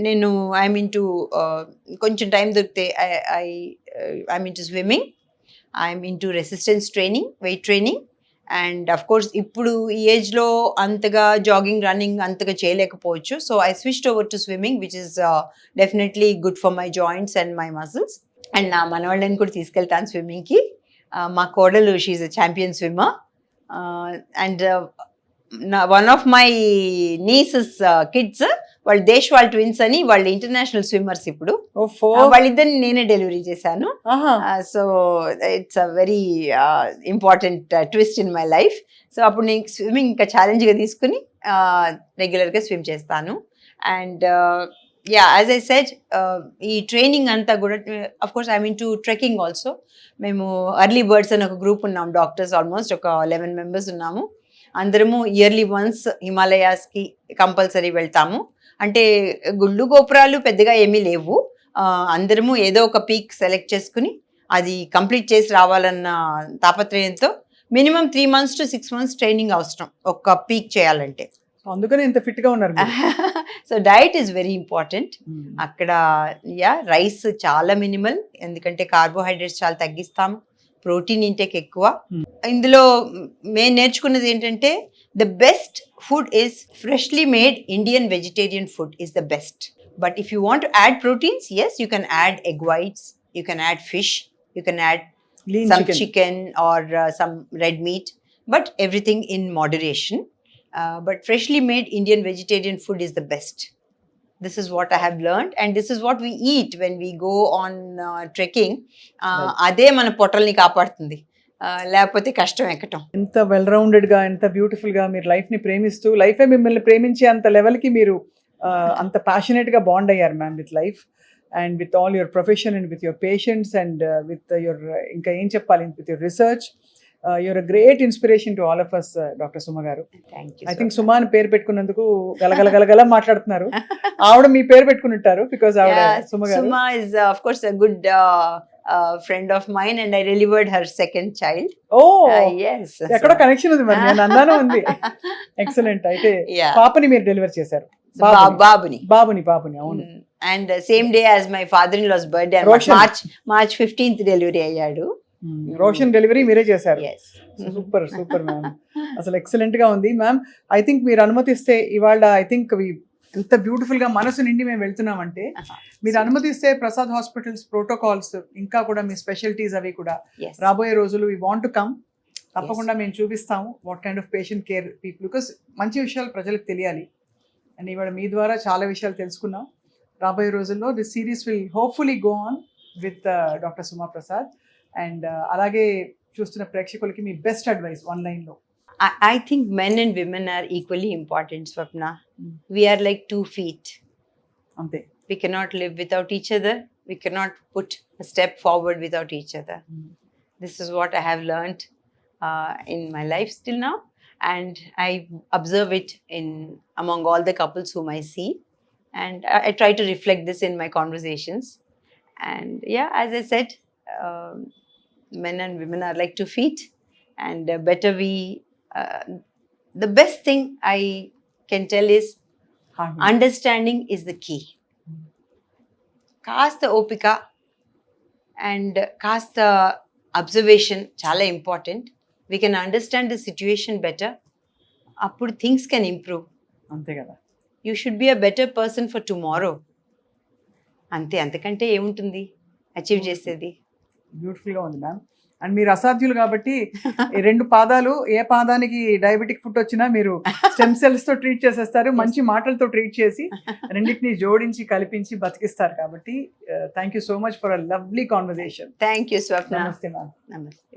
నేను ఐఎమ్ ఇంటూ కొంచెం టైం దొరికితే I'm into swimming, I'm into resistance training, weight training. And of course ఇప్పుడు ఈ ఏజ్లో అంతగా జాగింగ్, రన్నింగ్ అంతగా చేయలేకపోవచ్చు. So I switched over to swimming which is definitely good for my joints and my muscles. And నా మనవాళ్ళని కూడా తీసుకెళ్తాను స్విమ్మింగ్కి. మా కోడలు she is a champion swimmer. And one of my nieces kids, వాళ్ళు దేశ్వాల్ ట్విన్స్ అని, వాళ్ళు ఇంటర్నేషనల్ స్విమ్మర్స్. ఇప్పుడు వాళ్ళిద్దరిని నేనే డెలివరీ చేశాను. So it's a very important twist in my life. So అప్పుడు నేను స్విమ్మింగ్ ఇంకా ఛాలెంజ్గా తీసుకుని రెగ్యులర్గా స్విమ్ చేస్తాను. And yeah, as I said, ఈ ట్రైనింగ్ అంతా కూడా of course I'm into trekking also. మేము ఎర్లీ బర్డ్స్ అని ఒక గ్రూప్ ఉన్నాం, డాక్టర్స్ ఆల్మోస్ట్ ఒక 11 members ఉన్నాము. అందరము ఇయర్లీ వన్స్ హిమాలయాస్కి కంపల్సరీ వెళ్తాము. అంటే గుళ్ళు గోపురాలు పెద్దగా ఏమీ లేవు, అందరము ఏదో ఒక పీక్ సెలెక్ట్ చేసుకుని అది కంప్లీట్ చేసి రావాలన్న తాపత్రయంతో minimum 3 months to 6 months training అవసరం ఒక పీక్ చేయాలంటే. అందుకని ఇంత ఫిట్గా ఉన్నారు. So diet is very important అక్కడ. యా, రైస్ చాలా మినిమల్, ఎందుకంటే కార్బోహైడ్రేట్స్ చాలా తగ్గిస్తాము, ప్రోటీన్ ఇంటేక్ ఎక్కువ. ఇందులో మేము నేర్చుకున్నది ఏంటంటే the best food is freshly made Indian vegetarian food is the best. But if you want to add proteins, yes, you can add egg whites, you can add fish, you can add some chicken or some red meat, but everything in moderation. But freshly made Indian vegetarian food is the best. This is what I have learned, and this is what we eat when we go on trekking. Ade mana pottalni kaapadutundi, లేకపోతే కష్టం ఎక్కటం. ఎంత well రౌండెడ్గా, ఎంత బ్యూటిఫుల్గా మీరు లైఫ్ని ప్రేమిస్తూ, లైఫే మిమ్మల్ని ప్రేమించే అంత లెవెల్కి మీరు అంత ప్యాషనేట్గా బాండ్ అయ్యారు ma'am with life and with all your profession and with your patients and with your inka em cheppali, with your research. You're a great inspiration to all of us, Dr. Suma garu. Thank you. I think Suma అని పేరు పెట్టుకున్నందుకు గలగల మాట్లాడుతున్నారు. ఆవిడ మీ పేరు పెట్టుకుని ఉంటారు because ఆవిడ Suma garu. Suma is of course a good friend of mine, and I delivered her second child. Oh Yes. ఎక్కడో కనెక్షన్ ఉంది మరి, నేను అన్నాను ఉంది. ఎక్సలెంట్. అయితే Yeah. పాపని మీరు డెలివర్ చేశారు. So, Babuni. బాబుని అవును. And same day as my father-in-law's birthday, Roshan. March 15th delivery అయ్యాడు. రోషన్ డెలివరీ మీరే చేశారు. Yes. సూపర్ సూపర్ మ్యామ్, అసలు ఎక్సలెంట్ గా ఉంది మ్యామ్. ఐ థింక్ మీరు అనుమతిస్తే ఇవాళ ఐ థింక్ ఎంత బ్యూటిఫుల్ గా మనసు నిండి మేము వెళ్తున్నామంటే, మీరు అనుమతిస్తే ప్రసాద్ హాస్పిటల్స్ ప్రోటోకాల్స్ ఇంకా కూడా మీ స్పెషాలిటీస్ అవి కూడా Yes. రాబోయే రోజులు వి వాంట్ టు కమ్, తప్పకుండా మేము చూపిస్తాము what kind of patient care people, because మంచి విషయాలు ప్రజలకు తెలియాలి. అండ్ ఇవాళ మీ ద్వారా చాలా విషయాలు తెలుసుకున్నాం. రాబోయే రోజుల్లో this series will hopefully go on with doctor Suma Prasad. And అలాగే చూస్తున్న ప్రేక్షకులకి మీ బెస్ట్ అడ్వైస్ వన్ లైన్ లో. I think men and women are equally important, Swapna. We are like 2 feet. అంతే. We cannot live without each other. We cannot put a step forward without each other. This is what I have learned in my life still now, and I observe it among all the couples whom I see, and I try to reflect this in my conversations. And yeah, as I said, men and women are like 2 feet, and better we. The best thing I can tell is understanding is the key. Kaasta opika and kaasta observation chala important. We can understand the situation better. Appudu things can improve. అంతే కదా. You should be a better person for tomorrow. అంతకంటే ఏముంటుంది achieve చేసేది. Beautiful గా ఉంది ma'am. And మీరు అసాధ్యులు కాబట్టి ఈ 2 పాదాలు, ఏ పాదానికి డయాబెటిక్ ఫుడ్ వచ్చినా మీరు స్టెమ్ సెల్స్ తో ట్రీట్ చేసేస్తారు, మంచి మాటలతో ట్రీట్ చేసి రెండింటిని జోడించి కలిపించి బతికిస్తారు. కాబట్టి thank you so much for a lovely conversation. Thank you, Swapna. నమస్తే మ్యామ్. Namaste.